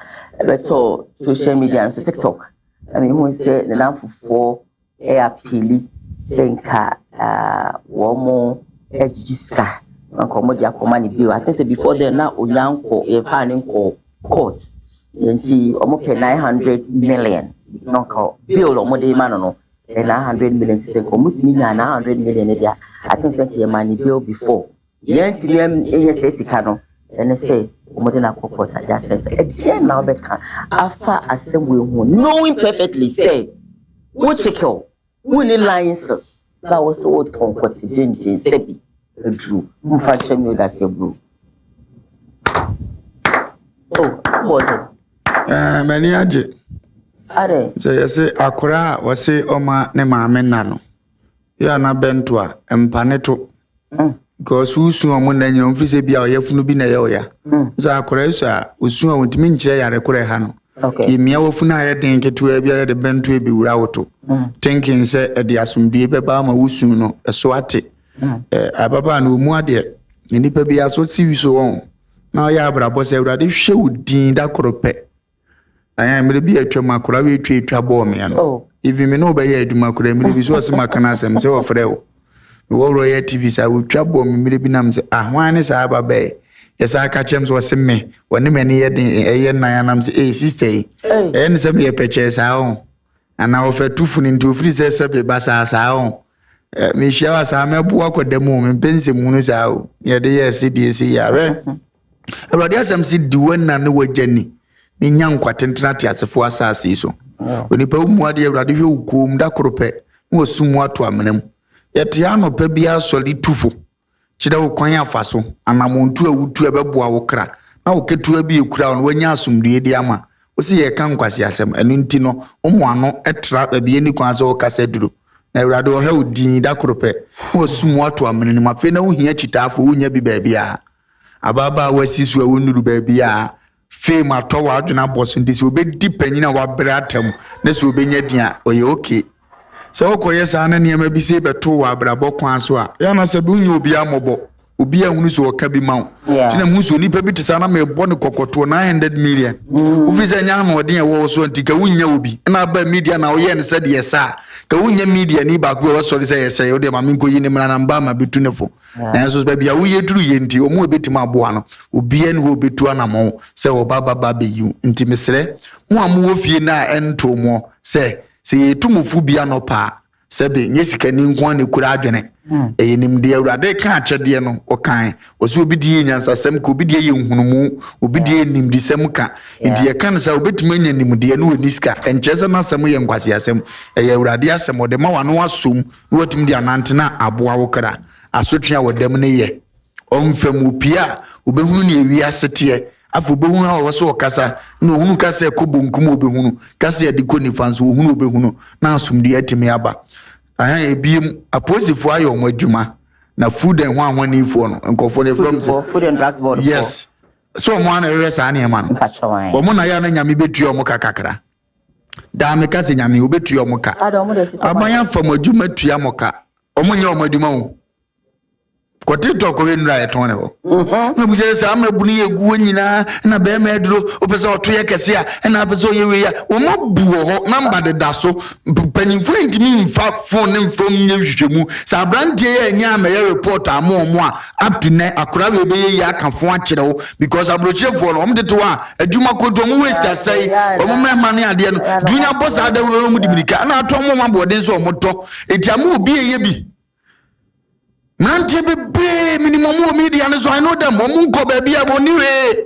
Speaker 1: but social media and so TikTok. I mean, who say the number for air pili, senka, womo, ejiska. Ankomodia komani bill. I think say before then now Onyanko a planning courts. You see almost 900 million. No call bill or more man no 900 million to say commit me 900 million there. I think say your money bill before. Yen to me say sikano and they say modern court just said a chain now bekan after assembly knowing perfectly say what check out winning licenses that was what on what didn't say True. Mfache mi that's your bro. Oh, was it?
Speaker 7: Many aje.
Speaker 1: Are.
Speaker 7: So you say akora wase oma ne maame nano. Ya na bentwa empaneto. Because usu omo na nyom mfise bia oyefunu bi na ye oya. So akora so usu a wontimi nkyere yare kora ha no.
Speaker 1: Okay.
Speaker 7: Yemia wofuna aye den ketu bia ye de bento e bi wura woto. Thinking say e de asumdie beba ma usu no so ate. Ababa no mu ade nipa bi aso siwiso won na ya abrabo se urade hwe udin da korope aya mere bi atwam akora we twetwa bo me no even me no be ya aduma akora mere bi so se makana asem se ofre wo royal tv sa wo twa bo me mere bi nam se hwan ne sa ababa yesa aka chem so se me woni me ne ye den eye nan ya nam se sister ne se me peche sa on ana ofetufu ni ntofri se be basa sa on me shawa sa me bo akodemu me pense mu no sa o ye de ye CDC ya we Awurade asem si diwanna ne wajani ni nyankwatentena te asefo asase so onipa mu ade Awurade hwe ukom da korope wo sumu ato amenam yete anopa bia soli tufo kida wo kwan afaso anamontu awutu ebeboa wo kra na wo ketu abi ekura no wanya asomdue di ama wo se ye kan kwase asem enu nti no omo ano etra abie ni kwan so kasa duro na Awurade wo hwe odin da korope wo sumu ato amenam afi na wo hia chitafo wo nya bi baabia ababa wasisu a wonuru baabia fame atowa adwena boso ndi se obedi panyina wa bratam na se obenya dia oye okay so okoye sa na niam bi se beto wa brabo kwan so a ya na se bi unyo obi amobo obi ahunu so oka bi mawo tina mu so nipa bi tesa na me bo ne kokoto 900 million ufisa nya na odin wo so ntika wunya obi na ba media na oye ne se de yesa ka wunya media ni ba ko wa so de se yesa yo de ma minko yi ne mra na mba ma bitunefo na so ba bia wo yeduru ye nti omo ebetima aboa no obi ene wo betu anamo se wo baba be yu nti mesre mo amu wo fie na ento mo se yetumufu bia no pa se be nyesika ni nko na kura adwene eyenim de Awurade ka akyede no okan oso obi die nyansasem ko obi die ye nhunumu obi die nimdisem ka nti ye kan sa obetuma nya nimde no woniska enchese na asem ye nkwase asem eye Awurade asem ode ma wano asom no watim de anantena aboa wo kra asotwe awodam ne ye omfam opia obehunu ne ewi asete afo behunu a woso okasa na ohunu kasa ekobonkum obehunu kasa yade ko nifanso ohunu obehunu na asomde atimi aba aha ebiem aposifo ayo omadwuma na food and one ifo no nkofo ne from
Speaker 1: food and drugs board
Speaker 7: yes so mo ana rere sa na man o mo na ya na nyame betu o mo kakakra da me kase nyame obetu o mo ka abanya fam adwuma tua mo ka o mo nya o madwuma o ko TikTok we nura eton ne ho na bu se sa mabu ne yegu nyina na be ma eduro o pese oto ye kese a na pese o ye we ya o mo bu ho number de daso panyimfo ntimi mfa phone ne mfom nya hwehwemu sa brandie ye nya ma ye report amo a up to na akora we be ye akafo a kire wo because abrochefo no om tete wa adwuma kodo mo waste asai o mo ma ne ade no dunya boss adawuro mu diminika na ato mo mabode so o mo to etiamu obi ye bi Nante be minimum media so I know them monko baby aboniwe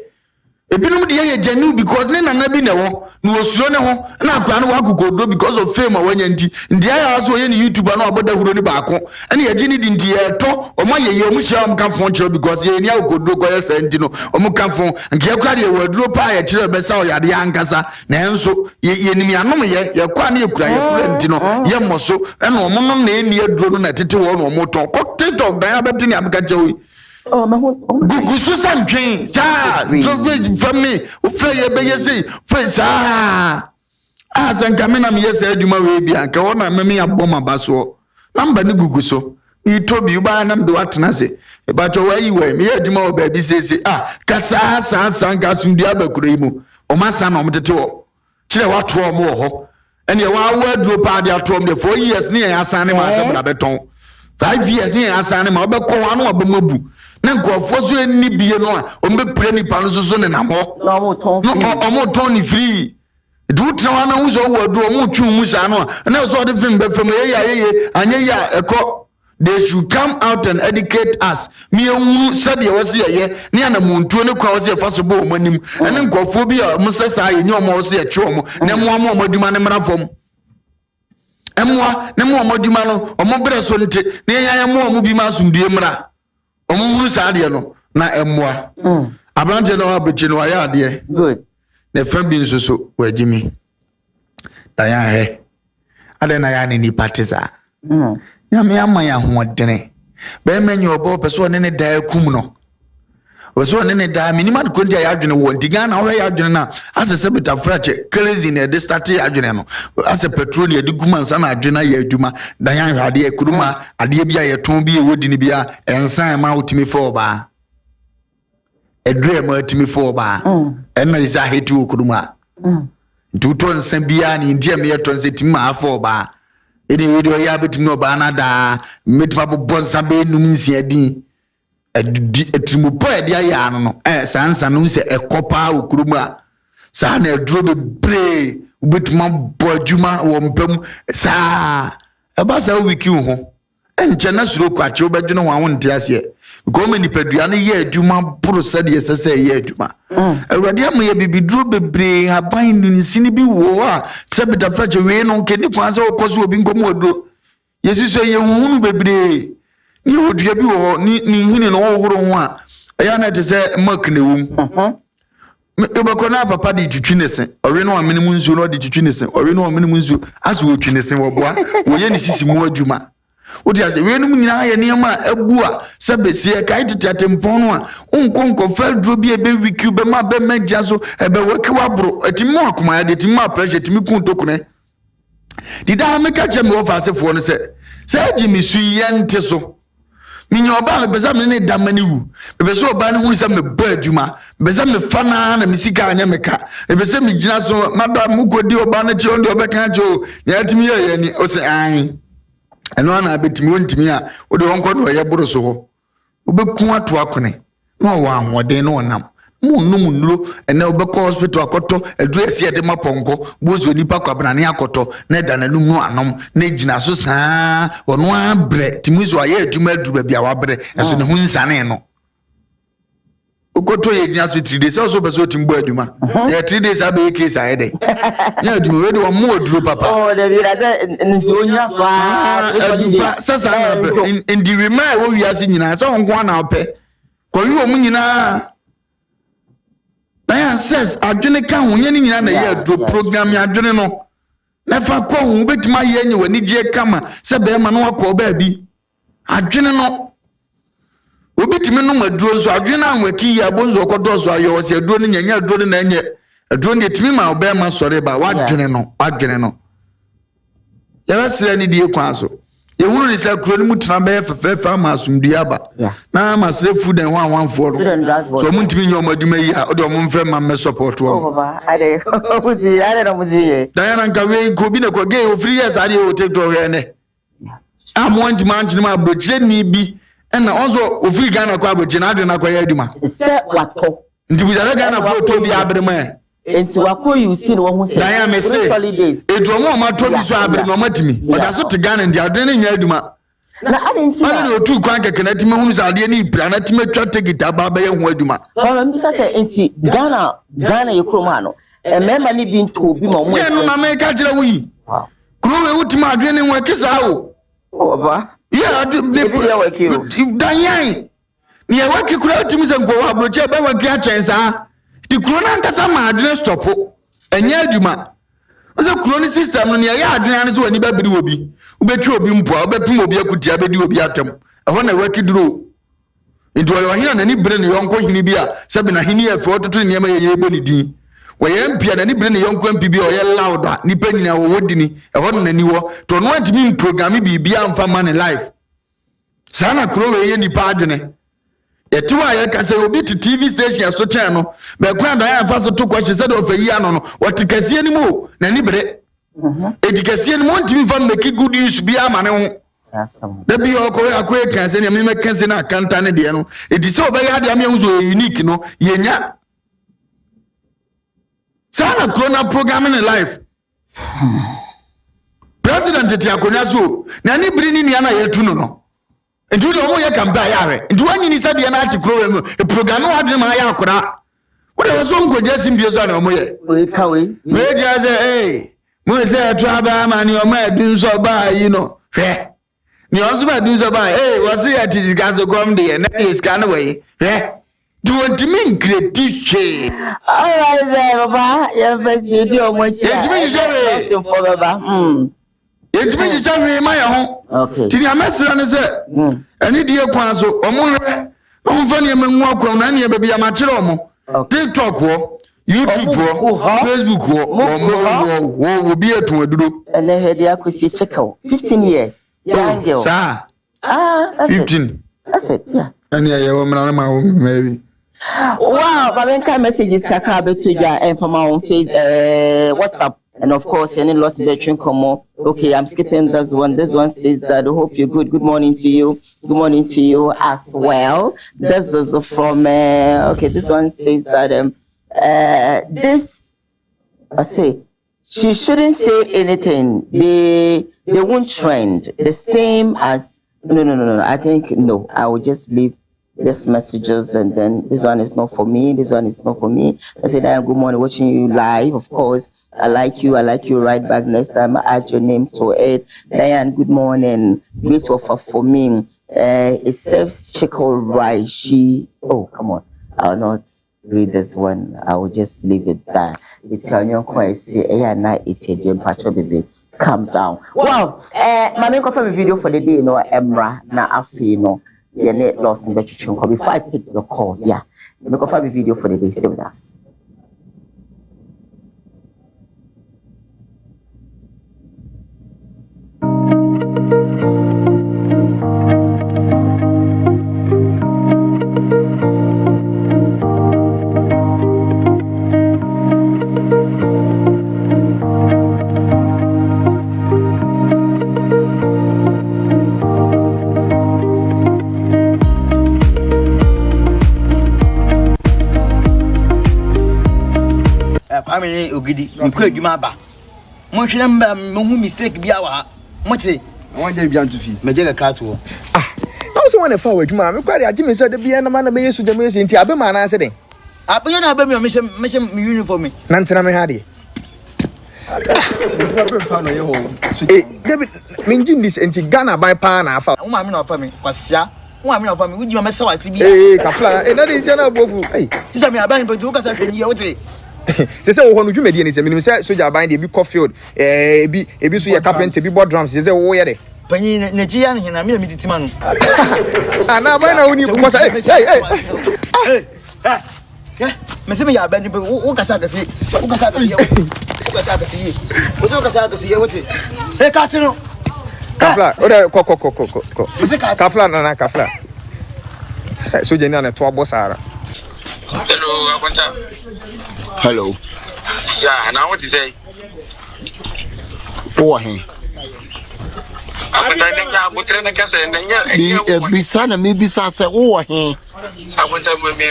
Speaker 7: Ebinum de ye genu because ne nana bi ne wo no osuro ne ho na akwa no wakokodo because of fame awanya nti ndi aya so ye ne YouTuber no aboda huro ni baako ene ye gini di nti ye to omo ye ye omu hia omka fon kire because ye ni akokodo ko ye senti no omu ka fon nke kwa de waduro pa ye kire be sa o yade ankasa na enso ye nimi anom ye kwa na ye kura nti no ye moso ene omo no na eni aduro no na tete wo no omo to ko TikTok dan abeti ni abeka jewi Gugu Susan Jane, sir, from me, Frey Bayesi, Frey, sir. As and Camina, yes, Eduma Rabia, Kawana, Mammy, a bomber basso. Number the Gugu so. You told you by them do what Nazi. But away you were, me, Eduma, baby says, Cassa, San Gasum, the other Grimo, or my son on the tour. Chile what more. And your word drew party at home the 4 years near Asanima Sabaton. 5 years near Asanima, but Koano Abumabu. Na nkofo so eni bie no a ombe pre ni pa no so ne namo no omo ton ni free du twa na wo so wo do omo twu mu sa no na so de fem be fem ye anye ya eko. They should come out and educate us. Me ehunu said ye wose ye ne na muntu ne kwa wose fa so bo omanim ene nkofo bi a musasa ye nyomo wose ye twe omo na mo amaduma ne mrafom emwa ne mo amaduma no omo bre so nte ne ya mo omo bi ma sumdue mra Omuru saade no na emwa abrante no abuchi no aya ade good na fam bi nsoso wagimi daya he ade na ya ni partiza nyame ama ya hoodene be menye obo peso ne da kum no peso ne da minimum konti ya adwene wo ndiga na ho ya adwene na asese beta frache crazy na de start ya adwene no ase petrol ya diguma nsa na adwene ya adwuma daya hwade ya kuruma ade bia ye ton bi wodi ni bia ensan ma otimi fo ba edre ma otimi fo ba enna isa heti okuruma tuto nsan bia ni ndie me yeto nse timi ma fo ba ede video ya betimi oba na da metima bo nsa be num nsia din etimupo ede ya no sansa no se ekopa okuruma sa na edro be bre ubetima bo adwuma wo mpam sa eba sa wiki ho enche na suro kwache obedwene ho awonte ase goma ni padua no ye adwuma buru sade yesese ye adwuma awurade am ye bibidro bebre haban nsini bi wo a se beta frache we no nkeni kwanse okoso obi nkomo odo yesuso ye hunu bebre ni odua bi wo ni hini no wo horo ho a eya na te se mak na wum ebakona papa di twitwinese owe no amene nzu no di twitwinese owe no amene nzu aso twitwinese wo boa wo ye ni sisi mu adwuma oti ase we no nyina ye niam abu a se besie kai tete mpon no a onkonko fadro bi ebe wiki be ma be magya so ebe waki wabro atimo akoma ya de timo pressure timi kuntokune dida meka che me wo fa asefo no se jimi su yente so minyo oba beza me ne damani wu beza oba ne hu se me ba adwuma beza me fana na misika anya meka beza me gina so madam mukodi oba ne che ondi obeka jo ya timi ye ni o se an eno ana abetimi wontimi a ode wonko no ye boro so ho obeku ato akone no wa ahoden no nam munum nuro ene obeko hospital akoto edu ese de maponko bozo nipa kwabna ne akoto na da nanum no anom na gina so saa wono abre timizo aye aduma aduru bia wabre eso ne hunsane no okoto ye gina so 3 days so beso timbo aduma ya 3 days abe case ayede ya aduma we de wo mo aduru papa
Speaker 1: oh de bi da nti onya so
Speaker 7: a sasa ndi remind wo wiase nyina so nko na ope ko wi wo mu nyina na says adwene ka ho nyane nyina na ye aduro program ya adwene no na fa ko ho betima ye nye wani je kama se be ma no akọ ba bi adwene no obetimi no maduro so adwene anwaki ya bonzo okodo so ayo se aduro ni nyanya aduro na nye aduro ni etimi ma oba ma sore ba wadwene no ya basira ni die kwa so ye hunu ni sa kuro ni mutena be fefe ma asumdua ba na ma sre food and one for so muntimi nyoma aduma yi a ode mo mfre ma me support wo
Speaker 1: baba ade no muti
Speaker 7: Diana nkawe ko bi na ko ge ofiri yes ade o TikTok he ne amonti manti ma abroje ni bi na onzo ofiri Ghana ko abroje na ade na ko ya aduma
Speaker 1: se wato
Speaker 7: ndi bi da Ghana photo bi abrema
Speaker 1: enti wako you see no ho se
Speaker 7: Diana me say edu mo ma to bi so abrema matimi oda so te Ghana ndi ade ne nya aduma
Speaker 1: na adenti
Speaker 7: na no tu kwan keke na time hunu sade ni ipra na time twa ticket aba ba ye ho aduma
Speaker 1: ba mi say enti Ghana ye kroma no emema ni bi nto bi ma mo
Speaker 7: ye no na me ka kire wi kuro we wutima adwe ne ho kisa o
Speaker 1: oba
Speaker 7: yeah danyan ni e waki kuro utimi se nko wa broche ba waki a chensa di kuro na nkasa ma adwe stop enye aduma ozo kuro ni system no ne ya adwe an so wani ba biri obi ubetwi obi mpo obepim obi akuti abedi obi atem eho na waki duro nti wa hina na ni bere ne yonko hini bi a sabe na hini efe ototo ne ma ye ebo ni din wa ye mpia na ni bere ne yonko mpi bi o ye loud a ni panyina wo wodini eho na ni wo to no antimi program bi bia amfa man live sana kuro we ye ni pa adwene yetiwa ye ka se obi ti TV station ya so chen no be kwa da ya fa so to kwashi se do fa yi ano no wotikasie ni mu na ni bere edikasie ni mo ntimi fa make good use bi ama ne ho da bi akoye kan se ne me kan se na kanta ne de no edi se oba ya de am ye so unique no yenya sana corona programming in life president ti akonya so na ni biri ni na yetu no ntu de omo ye kamba yare ntu wanyi ni sade na ati program program wa de ma ya akora wo de so nkoje simbie so na omo ye
Speaker 1: we kawe
Speaker 7: me je mo se traba ma ni omo edun so ba yi no hwe ni onso ba edun so ba wasi ya ti gazo kom de na is kan we hwe do want me creative
Speaker 1: all right there baba ya fasi di omo chi
Speaker 7: etimi jere
Speaker 1: sim for baba
Speaker 7: etimi jere ma ya ho
Speaker 1: okay
Speaker 7: ti ni amesira ne se ani die kwan so omo hwe omo fa ni emenwu akwa na ne be bia ma kire omo TikTok wo YouTube wo Facebook wo bi eto aduro
Speaker 1: ene hedi akosi check-out 15 years young girl
Speaker 7: sa
Speaker 1: that's
Speaker 7: 15
Speaker 1: that's it yeah
Speaker 7: ani ayewo mna ma wo maybe
Speaker 1: wow but when messages kakra beto you and from our face WhatsApp and of course any lost between come okay I'm skipping this one says that I hope you're good morning to you as well. This is from okay this one says that this I say she shouldn't say anything, they won't trend the same as no I think no I will just leave these messages and then this one is not for me, I said good morning, watching you live, of course I like you right back. Next time I add your name to it. Diane, good morning, great offer for me. It serves chicken rice. Oh come on, I'll not read this one, I will just leave it there. It's on your quite say it's a game patro baby. Calm down. Wow, my main confirm video for the day, Emra na afi your net loss in between before I pick the call. Yeah, let me confirm a video for the day. Stay with us.
Speaker 18: Amene ogidi nku adwuma ba mo hwere mba mo hu mistake bia wa mo te wonja bia ntufi meje ga krato na so wona fa wadwuma me kware agye me se de bia na ma na me yesu de me yesu nti abema na ase den abenya na abema me me uniform na ntena me ha de David minjin this nti Ghana by pa na afa wo ma me na afa me kwasia wo ma me na afa me wuji ma mesa wase bia kafla na de ise na bofu sisa me aban penti wo kasa hwani wo te se se wo ho no dwumadi ni se minim se soja ban de bi cofield ebi so ye carpenter bi board drums se se wo ye de panyi na ji ya hina me titima no ana ban na woni ko sa me se me ya ban wo kasa kase wo kasa kase ye wote ka tino kafla o de ko kafla na kafla soja ni na to abosara hello akwanta. Hello. Yeah, and I want to say. Oh, hey. Bisana maybe say oh hey. I want to me.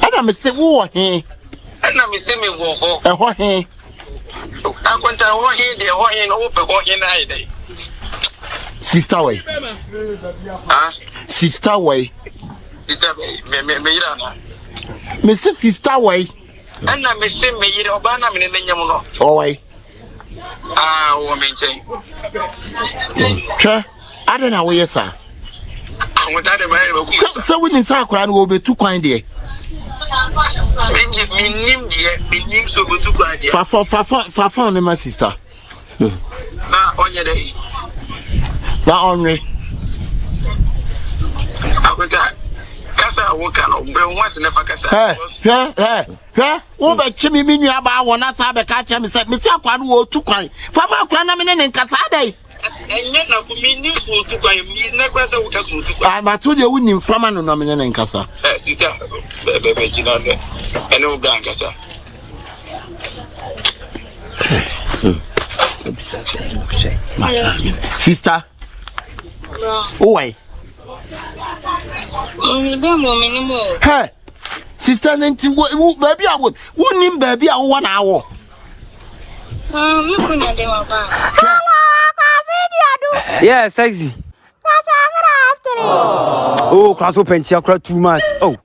Speaker 18: And I say oh hey. And I say me wo. Eh hey. I want to oh hey, the oh hey no open oh hey night.
Speaker 19: Sister way. Sister way.
Speaker 20: Sister me
Speaker 19: Mr. Sister way.
Speaker 20: And I may say me Obana in the Yamuno.
Speaker 19: Oh way.
Speaker 20: Ah, woman chain.
Speaker 19: Sure. I don't know where you are. So we in Sakura will be too kind there. Fafon, my sister.
Speaker 20: Now on your day.
Speaker 19: Now on me.
Speaker 20: I would Casa work on once in a Casa.
Speaker 19: Oh, but Chimmy Minu about one as I catch him said, Miss Aquan will too kind. Fama Cranamin and Casade.
Speaker 20: And yet, now for me, news will to buy me, never so to buy.
Speaker 19: I'm told you wouldn't inflammate no nominal in Casa.
Speaker 20: Sister, baby, and old Blancasa.
Speaker 19: Sister, oh, wait. Hey, sister, baby, I would. Wouldn't baby, I 1 hour.
Speaker 21: Yeah, sexy. Oh, class open, she cried too much. Oh.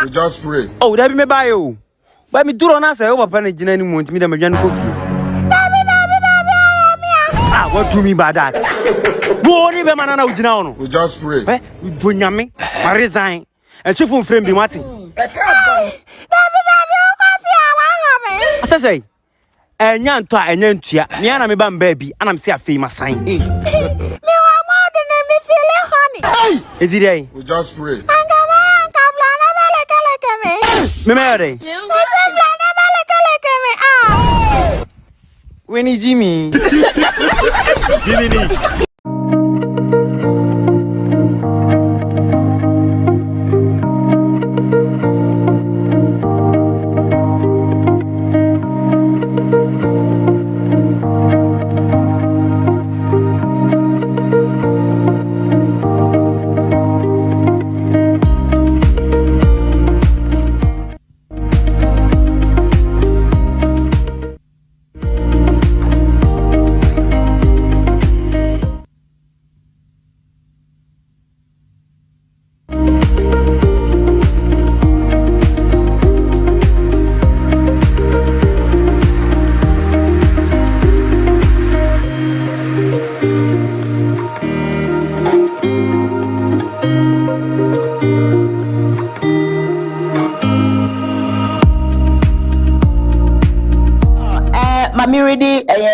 Speaker 22: We just pray.
Speaker 21: Oh, that be me by you. But me do on us, I open a genuine moon to me, the Median coffee. Ah, what do you mean by that? Go on, even man,
Speaker 22: we just pray.
Speaker 21: You do yammy, I resign, and chief from frame be Martin. I say, and yan to a yan tia, Miana me bam baby, and I'm say a famous sign.
Speaker 22: We just pray.
Speaker 21: Me marry. Winnie Jimmy.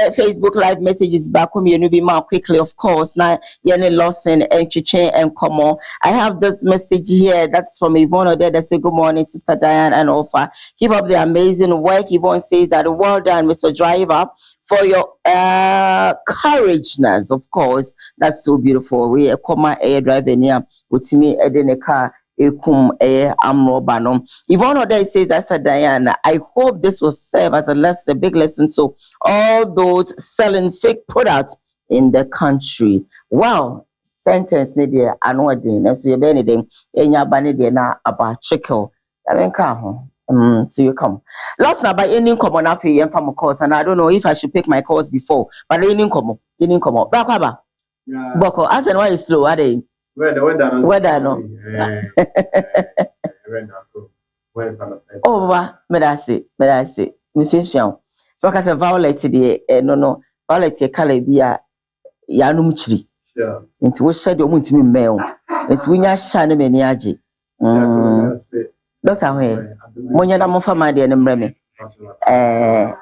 Speaker 1: Facebook live messages back home. You know, be more quickly, of course. Now, Yenny Lawson and Chichen and Como. I have this message here. That's from Yvonne Ode. They say, good morning, Sister Diane and Ofa. Keep up the amazing work. Yvonne says that well done, Mr. Driver, for your courageousness. Of course, that's so beautiful. We come air driving here with me in a car. Yvonne Ode says, that's a Diana. I hope this will serve as a big lesson to all those selling fake products in the country. Wow, sentence ni there anodin. So you be anything enya bani there na about chicken. I mean, so you come. Last night by any common after you from course, and I don't know if I should pick my course before, but any common. Brakaba. Boko, ask and why is slow, are they? Weather no. Oh, me I say. Musician. So I say violet the no violet your color be a yanum tree. Sure. Into what shed your moon to me mail. It's when you shine me niaji. That's how way. When you're not for my dear and Remy. Yeah.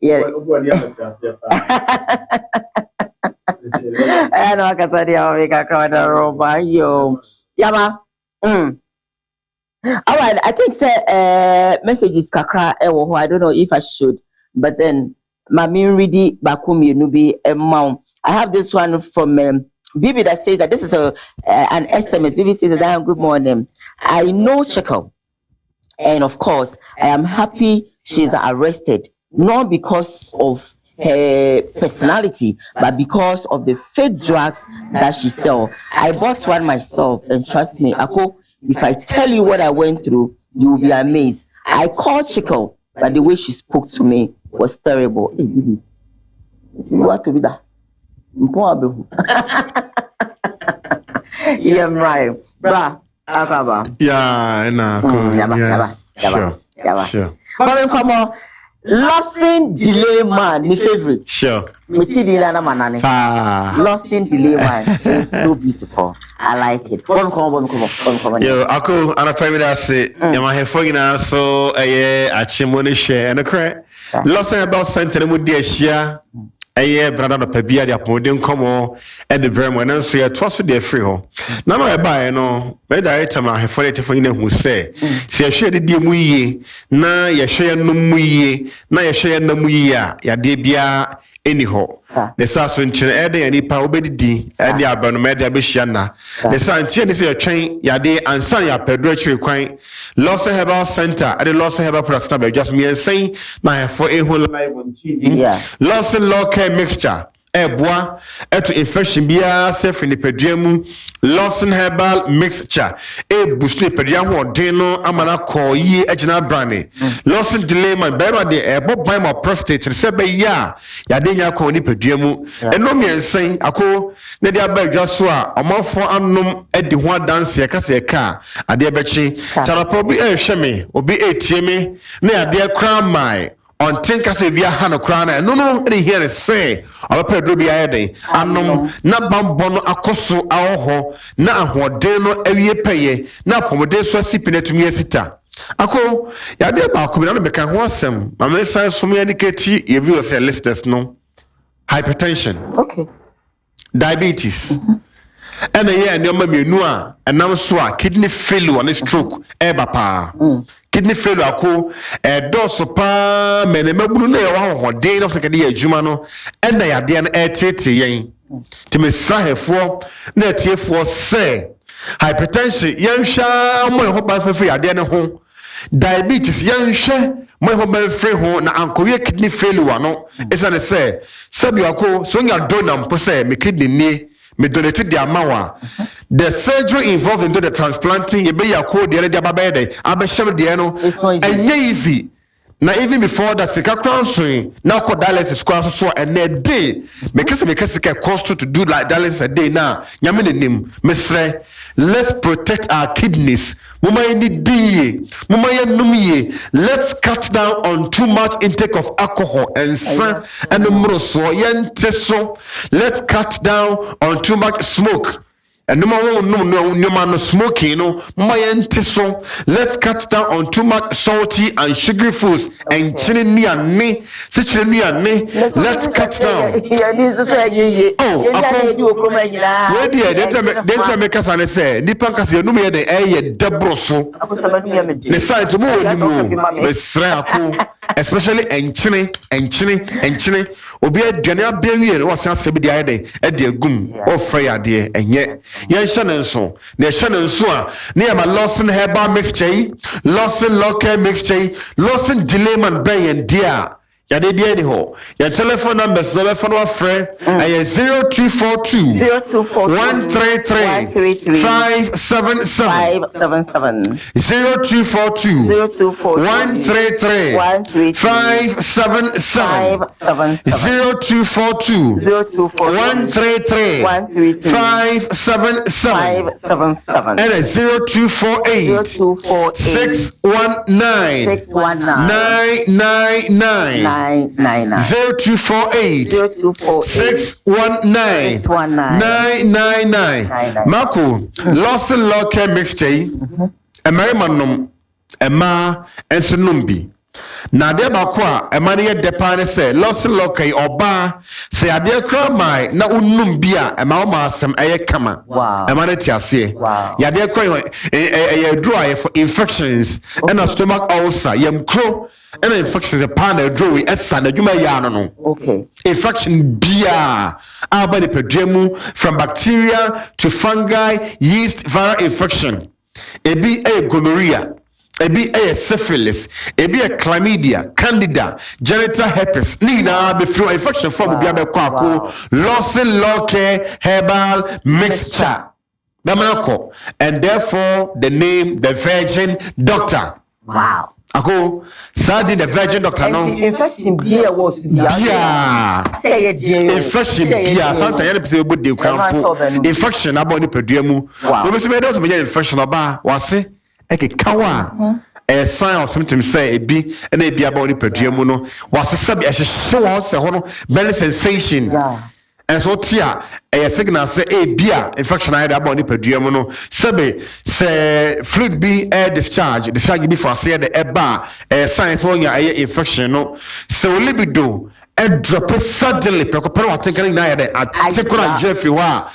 Speaker 1: I know Yama. All right, I think say messages kakra ewo. I don't know if I should, but then Mami Ridi Bakumi Nubi Mount. I have this one from Bibi that says that this is an SMS. Bibi says that good morning. I know Checo, and of course I am happy she's arrested, not because of her personality, but because of the fake drugs that she sell. I bought one myself, and trust me, Ako, if I tell you what I went through, you will be amazed. I called Chico, but the way she spoke to me was terrible. What to be that? Mpo Yeah, right. Bra, akaba.
Speaker 3: Yeah, nah. Sure.
Speaker 1: But come on. Losing delay man, my favorite.
Speaker 3: Sure.
Speaker 1: Lost in delay man is so beautiful. I like it. Come on.
Speaker 3: Yo, ako anapemi da se. Yama hefo ina so achimoni share and crack. Lost about center mu de share. Brother no pabia de apodin komo e de brem when so ye twaso de free ho. Na no e ba no, me director ma hefo de tefo ina hu se. Se ye hwe de mu yie, na ye hwe no mu yie, na ye hwe na mu yie a ya de bia anyhow. The sasso in China, any power beddi, and the abano media bishana. The Santian is a train, yade, and Sanya Pedrochi quaint. Lost Herbal Center, at the Lost Herbal Production, just me and saying, my for a whole live on TV. Lost and law care mixture. Bois, to infection beer, safe in the pedium, Lawson Herbal Mixture, Bushley Pediamo, Deno, Amana Ko, Ye, Ejana Brandy, Lawson Dilemma, Bema de Bob Bima prostate, and Sebe Ya, Yadena Koni Pediamu, and no me and saying, Ako, Nadia Beg Joshua, a more for unknown at the one dance, Yakase car, a dear Betchy, Tarapobi Shemi, or be a Timmy, near dear crown my. On think as if you had a crown, and no, any here say, our Pedro be a day, and no, not bambono akoso our ho, na what deno every pay, na pomode so sipping to me a sitter. Ako, ya de ba coming on become wasem, my message so me indicate you view say listeners no hypertension,
Speaker 1: okay,
Speaker 3: diabetes. And a year and your mammy noa, and now so kidney failure and stroke, papa. Kidney failure, co, a dosopa, menemebrune, or day of second year Jumano, and they are the air tete, to me, sahe for, net here for say, hypertension, young sha, my hope by free, I didn't home. Diabetes, young sha, my hope free home, na uncle kidney failure, no, it's an say, Sabiako, so you're donam, posse, me kidney knee. Me donated the amawa. The surgery involved in the transplanting, you be a code the other babede, abesham diano, and easy. Now, even before that, the crown swing, now called dialysis class so and a day. Because it cost to do like dialysis a day now. Yaminim, Mr. Let's protect our kidneys. Let's cut down on too much intake of alcohol and sun and let's cut down on too much smoke. And no man smoking, let's cut down on too much salty and sugary foods and let's cut down. Especially enchine obi aduane abewie no wasa sebi dia ede e gum o freya de enye ye hye nso na hye nso a na ma Lawson Herbal Mixture, Lawson Local Mixture, Lawson Dilemma Ben dia ya de dia ni ho your telephone number is 0242 133 577 0242 133 577 0242 133 577 and 0248 619 999 0248 619 999 Marco Lawson Local Mixture Amerimanum Emma and Sunumbi. Na de bakwa emane ye depane se Lawson Local oba se ade kra mai na unum bia ema o masem eye kama emane tiase ya de kra e draw for infections and stomach ulcer yem kro and infections a pan a draw esa na dwuma ya no
Speaker 1: okay
Speaker 3: infection bia aba de pedremu from bacteria to fungi yeast viral infection ebi gonorrhea ebi syphilis, ebi chlamydia, candida, genital herpes. Nina be through infection from bia be kwako. Lawson Local Herbal Mixture. And therefore the name the Virgin Doctor.
Speaker 1: Wow.
Speaker 3: ako sad in the virgin doctor no
Speaker 1: infection bia was
Speaker 3: bia
Speaker 1: say
Speaker 3: infection bia sometimes you be able to cramp infection about ni pedua mu we be say me don me infection oba wase ekekawa sign or symptoms say e bi na e bi about ni pedua mu no wase sabi e hye wo se ho no belly sensation and so tia a signal say a beer infection I about ni pedua mu no sebe say fluid be air discharge be for say the eba signs when you infection no so libido a drop suddenly pekopero atenkani na yede atekora Jeffrey wa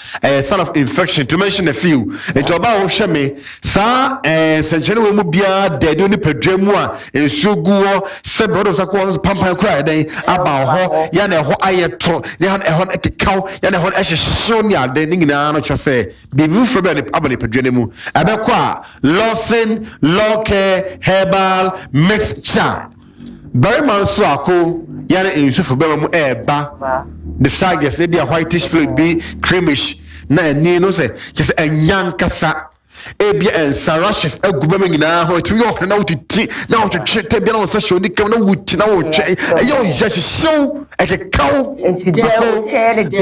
Speaker 3: son of infection to mention a few into ba wo hwe me sa senchene we mu bia de ni pedua mu a ensuguo sebe odo sakwo pampan kra den aba ho ya na ho ayeto ya na ho ekekaw ya na ho ehyehyehyew ni ade ni nyina no twese bibi fro be abane pedua ne mu abekọ a Lawson Locke Herbal Mixture very man so ako yana ensufu be mu eba the sagas e dia whitish fluid be creamish na ani no say just enyan kasa e bia ensarashes agube me nyina ho to yo na wuti na wuti twete bia na wo session ni kam na wuti na wo twe e yo yahyehyw ekekaw
Speaker 1: entidel tere de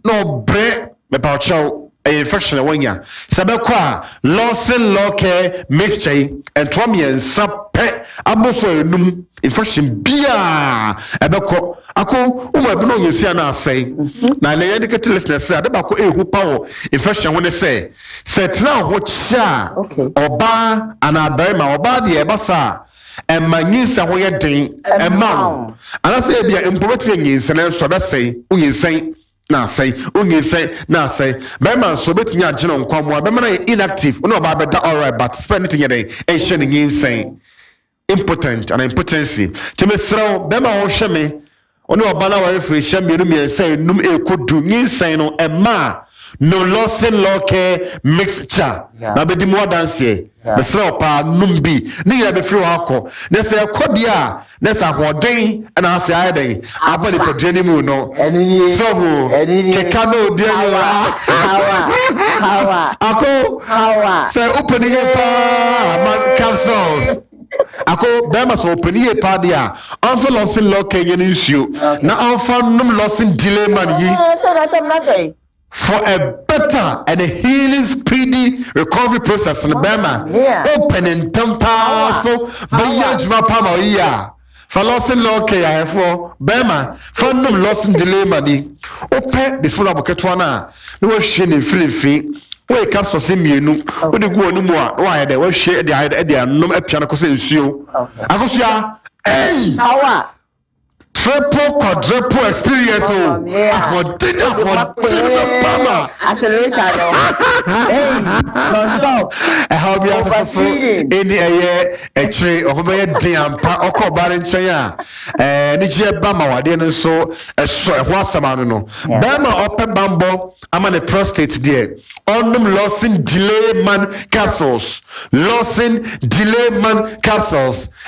Speaker 3: no bre me pa chow infection wanya sabekwa Lawson Locke mixture and twamien sape aboso enum infection bia ebeko ako umo ebe no yesi na asai na le yedicate listeners say adebako ehu pawo infection woni say tena ho cha oba ana barima oba de ebasa emanyinsa ho yeden emma ana say bia empobetwe nyinsa na so be say unyinsan na say na say be man so betnya agene nkwamo be man inactive no ba be da alright but spend anything yede e hye ne insane impotent and impotency to me sro be man wo hye me oni oba na ware free hye me no me say num ekodu insane no ema no Lawson Locke mixture na be di mo dance be sro pa num bi ni ya be free akọ na say akodi a na say ahoden na say ayeden abali pedua ni mu no so ho keka no de hawa ako say open here pa man capsules ako bema so open here pa dia on Lawson Locke yen issue na on num Lawson delay man yi for a better and a healing speedy recovery process in the Bema open and temper so bayajma pama iya for Lawson Locke ya for Bema for no Lawson delay money open this full aboketwa na no hwe ne filifi we capsule se mienu we de go onu mu a wa ya de we hwe de anom apia no kosa nsuo akosua power triple quadruple experience Pama
Speaker 1: accelerator no stop
Speaker 3: how be as any a tree of be diampa okobare nchen a ni je ba ma wade no so eso ho asama no ba ma open bambo ama ne prostate there onum Lawson delay man capsules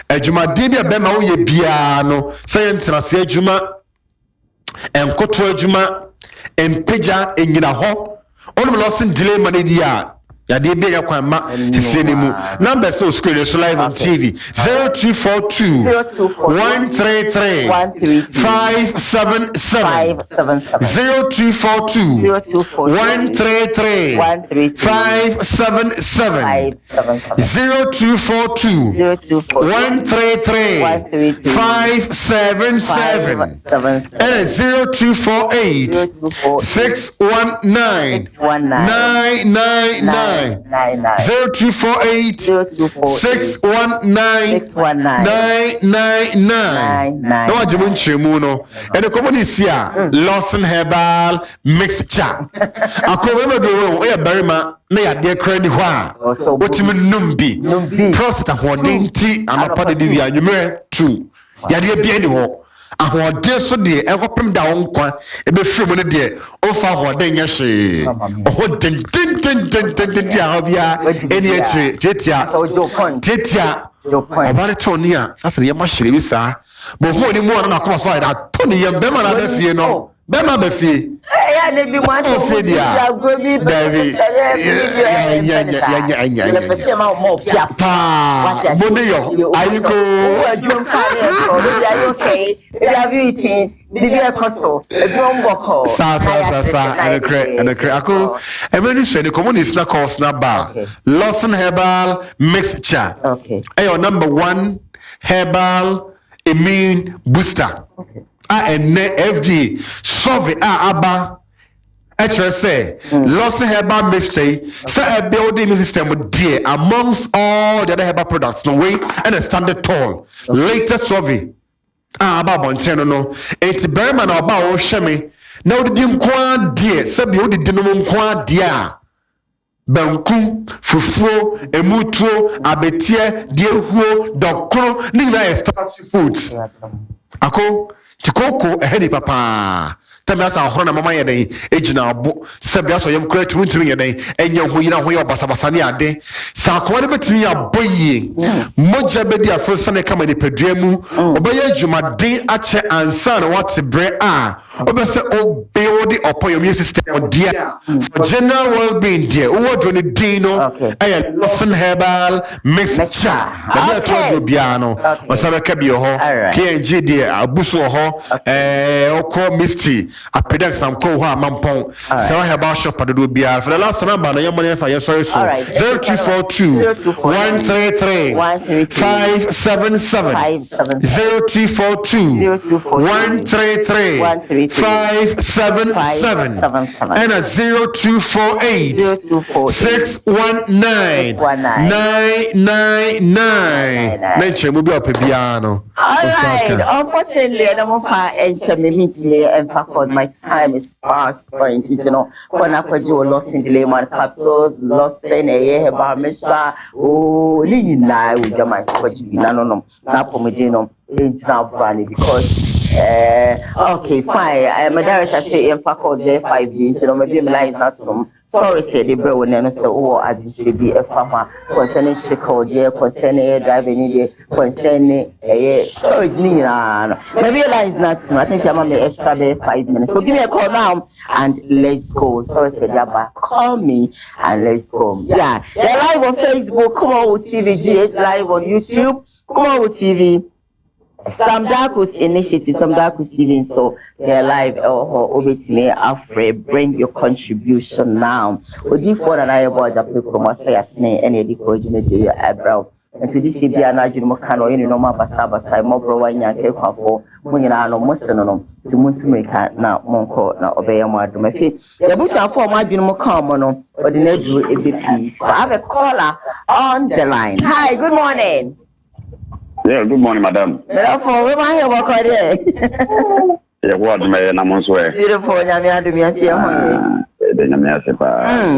Speaker 3: adwuma de bia ba ma wo ye bia no say se adwuma enkoto adwuma empeja enyina ho onum Lawson delay man dia ya de be yakwan ma tiseni mu number so screen so live on TV 0242 133 577 0242 133 577 0242 133 577 and 0248 619 999 0248 619 no ajibu nchemu no ene community a Lawson Herbal Mixture akowe medo o ya barima na ya de kra ni ho a otimi numbi prostate hodenti anapa de bia nwumre 2 ya de bia ni ho ahode so de ekopem da wo nkwa ebe firim ne de ofa hoden nya hye hoden tin dia obia eni echi tetia obare tonia sasa ye ma hire bi sa bo ho ni mu na akoma so da toni ye be ma na da fie no Bema befi.
Speaker 1: Ya ne bi mo so fi dia go bi David. Ya pese ma mo pia fa.
Speaker 3: Boneyo ayiko.
Speaker 1: Adwum ka ne so bi ayo okay. Bi have you eaten? Bibi ekoso. Adwum boko.
Speaker 3: Sa and the ako emeni so ni communist na course na ba. Lawson Herbal Mixture.
Speaker 1: Okay.
Speaker 3: Ayo number 1 Herbal Immune Booster.
Speaker 1: Okay.
Speaker 3: And FD Sovi Aba HSA Lawson Herbal Mixture say a building system dear amongst all the other herbal products no way and a standard tall latest Sovi Aba Montano no it's Berman or Bao Shemi now the dim quan dear sabi odi dinum quan dear Banku fufuo emutuo abetie diehuo dokro ni na starchy foods ako tikoko eheni papa tamasa ahoro na mama yeden ejina abo sabia so yem kura tuntumi yeden enye ho yina ho ye obasabasa ne ade sa akwa ne betimi aboyi moja bedi afrosa ne kama ne pedua mu obaye adwumaden ache ansa na what bre a obese o build upon your immune system dear for general well-being dear wo ne dino aye Lawson Herbal Mixture na to biano osabeka bi ho KNG dear abuso ho okọ misty apedex am ko ho amampon se wa Herbal shop adodo bia for the last number na yemone fa yeso so 0242 133 577 0242 133 577 and a 0248 619 999 menche mu bi opebiano.
Speaker 1: All right, unfortunately I don't find meet me and because my time is fast spent, you know. When I could do lost in the lemon capsules, lost in a herbal mixture, oh, Lina, we get my scotch, no, Napomedino, now brandy because. Okay, fine. I am a director. Say in fact, there 5 years. You know, maybe my is not some. Sorry, say the bro when I say, oh, I should be a farmer concerning chicken, yeah, concerning driving, yeah, concerning stories. Maybe your line is not some. I think I'm gonna extra 5 minutes. So give me a call now and let's go. Story said, yeah, call me and let's go. Yeah, they're live on Facebook. KUMAWOOD TV, GH live on YouTube. KUMAWOOD TV. Sam Darkus initiative, Sam Darkus Steven, so they're live over to me. Alfred, bring your contribution now. Would you for that I about the people must say as name any encouragement to your eyebrow? And to this be an argument, you know, my basaba side, more bro, and yank for when you know, most to move to make now, Monco, now obey a mad. My feet, the bush are for my dinner common, but the net do a bit piece. So I have a caller on the line. Hi, good morning.
Speaker 2: Yeah, good morning, madam.
Speaker 1: Beautiful. Where am I here? What are you?
Speaker 2: Yeah, what may I know?
Speaker 1: Beautiful. I'm do me a see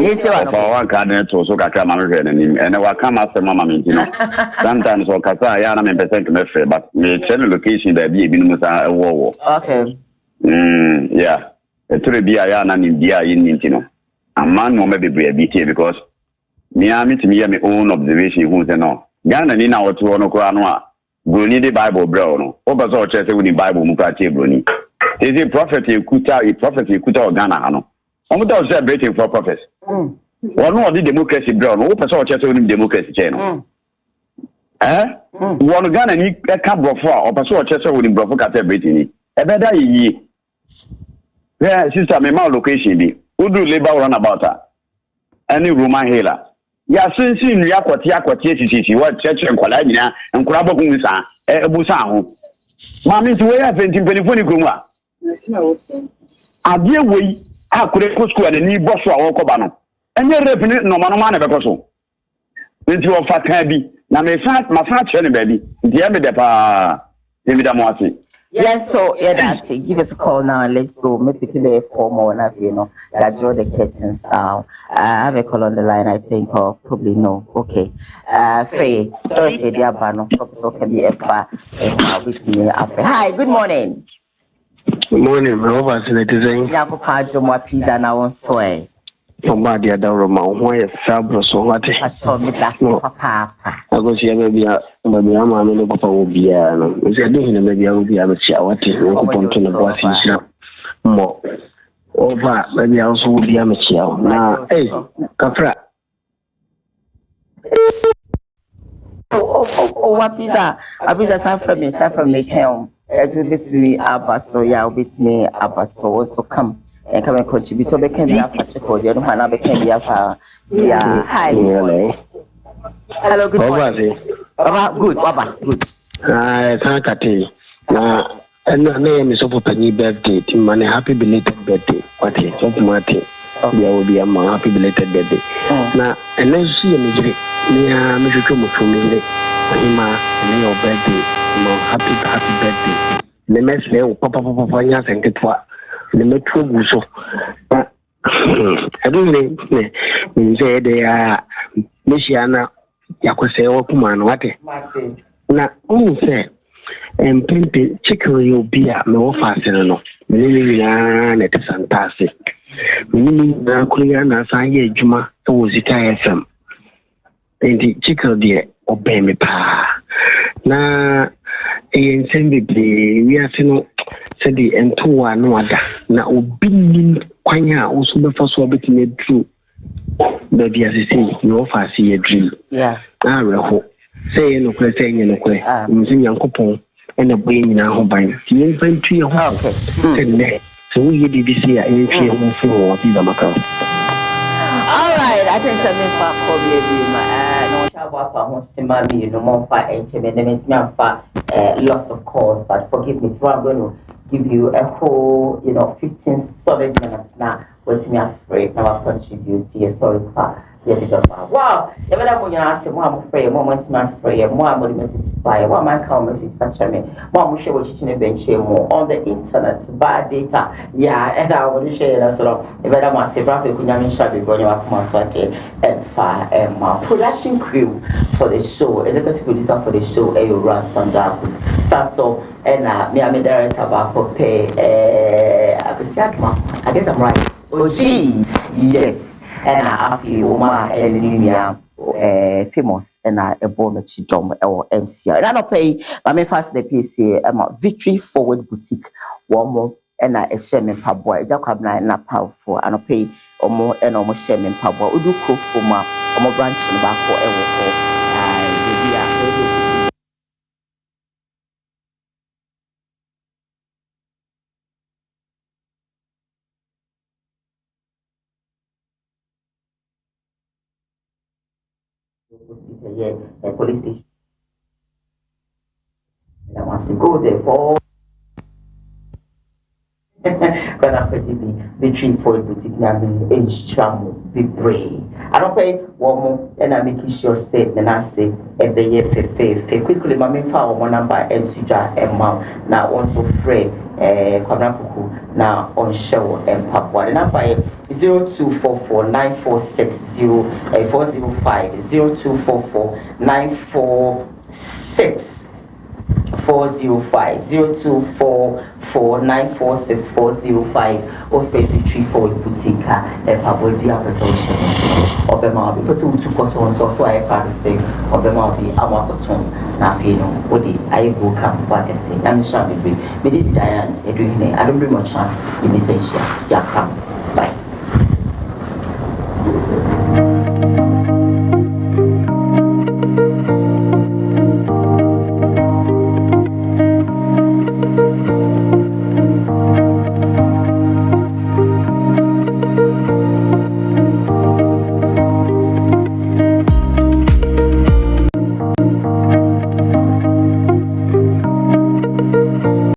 Speaker 2: it's one candidate to so come and I come after Mamma. Sometimes or Casa, I am in percent but me tell location that be minimum a war.
Speaker 1: Okay.
Speaker 2: Yeah. A tree be a yarn in India in Nintino. A man will maybe be a BT because me, I meet me my own observation who's no. Ghana in our two on Koanoa. Bruni the Bible brown. Over so chess with the Bible Mukati Bruni. Is it prophet you could or Ghana? No. Only those celebrating for prophets. One more the democracy brown, open so chess with democracy channel. One Ghana need a cup of four or so chess with the Brofocate Brittany. A better ye. Yeah, sister, my mouth location be. Who do labor run about her? Any Roman healer. Ya since yakwati what church and Colania and Krababunsa, Busaho. Mammy, to wear a 20 kruma. A dear way, I could have school and a new boss or Cobano. And you're repping no man of a coso. When you are fat heavy, now my fat cherry baby, the Emma David.
Speaker 1: Yes, so yeah, that's it. Give us a call now and let's go. Maybe play 4 more and you know that draw the curtains down. I have a call on the line, I think, or probably no. Okay. Frey, sorry, say dear Bano, so can be with me. Hi, good morning.
Speaker 5: Good morning, Robert.
Speaker 1: Yago Pado, my pizza now on soy.
Speaker 5: My dear Doroma, why a sabro so what?
Speaker 1: I saw me last papa.
Speaker 5: I go see maybe I'm a little papa will be maybe I will be able to shower to the boss. mo over maybe also will be a Michelle. Now, hey, Kafra.
Speaker 1: What pizza? A pizza San from me, town. As with this me, Abba, so yeah, with me, Abba, so also come and come and contribute. So they can be a fat code. You don't want to be a yeah. Hi. Hello, good morning. Baba, good, Baba, good.
Speaker 5: Thank you. And my name is Sopo Penny birthday. My happy belated birthday. What is Sopo Martin? There will be a happy belated birthday. Now, and then see a music. Mr. Kumu from me. And your birthday. Happy birthday. The mess now, Papa Yas and Ketwa. The Metro Busso. I don't mean, say they are Michiana Yakose or Kuman. What? Now, say. And Pimpy chicken you'll be at no faster no. Really, it is fantastic. Meaning, Korean as I hear Juma, so was it ISM. And the chicken dear, obey me pa. Now, in Sunday, we are saying, said the and 2 are no other. Now, obeying Quanya also the first one between true. Baby, as I say, no faster a drill.
Speaker 1: Yeah.
Speaker 5: I hope. Say no question, saying no question. Using young couple and a brain in our home by the infant tree of okay. So we did this year and tree of four of the macro.
Speaker 1: All right, I think something for baby. No child wants to marry no more for loss of cause, but forgive me. So I'm going to give you a whole 15 solid minutes now. What's me afraid now I contribute to your stories part. Wow, the better when you ask him, I'm afraid, moments my prayer, more monumental inspire, what my call message for me, more share what you bench more on the internet, bad data. Yeah, and I will share that sort of the better one say, Rapid Kunyamin Shabby, going up Maswati, and far and my production crew for the show, executive producer for the show, Ayura Sandra, Sasso, and me, I'm a director about pay. I guess I'm right. Oh, gee, yes. And I feel famous and I a born chidom or MCR. And I don't pay my main fast the PC Victory Forward Boutique one more and I share me pabboy Jacob and not powerful and I pay or more and almost share me pabboy. We do cook for my branch in the back for ever. A police station. And I want to go there for when I pay between for boutique now age travel be brave. I don't pay one more and I make sure say then I say a be quickly my main file one number and to and mom now also free Kwanapuku now on show and Papua. The number 0244 946 405 0244 946 405 0244 946 405 or 34 boutique and Pablo be a resolution of the Marby. Because we took on so I can't say of the Marby, I'm up to now. You know, what I go come, what I say, I'm sure we did Diane, I don't bring much time in this issue. Yeah, come.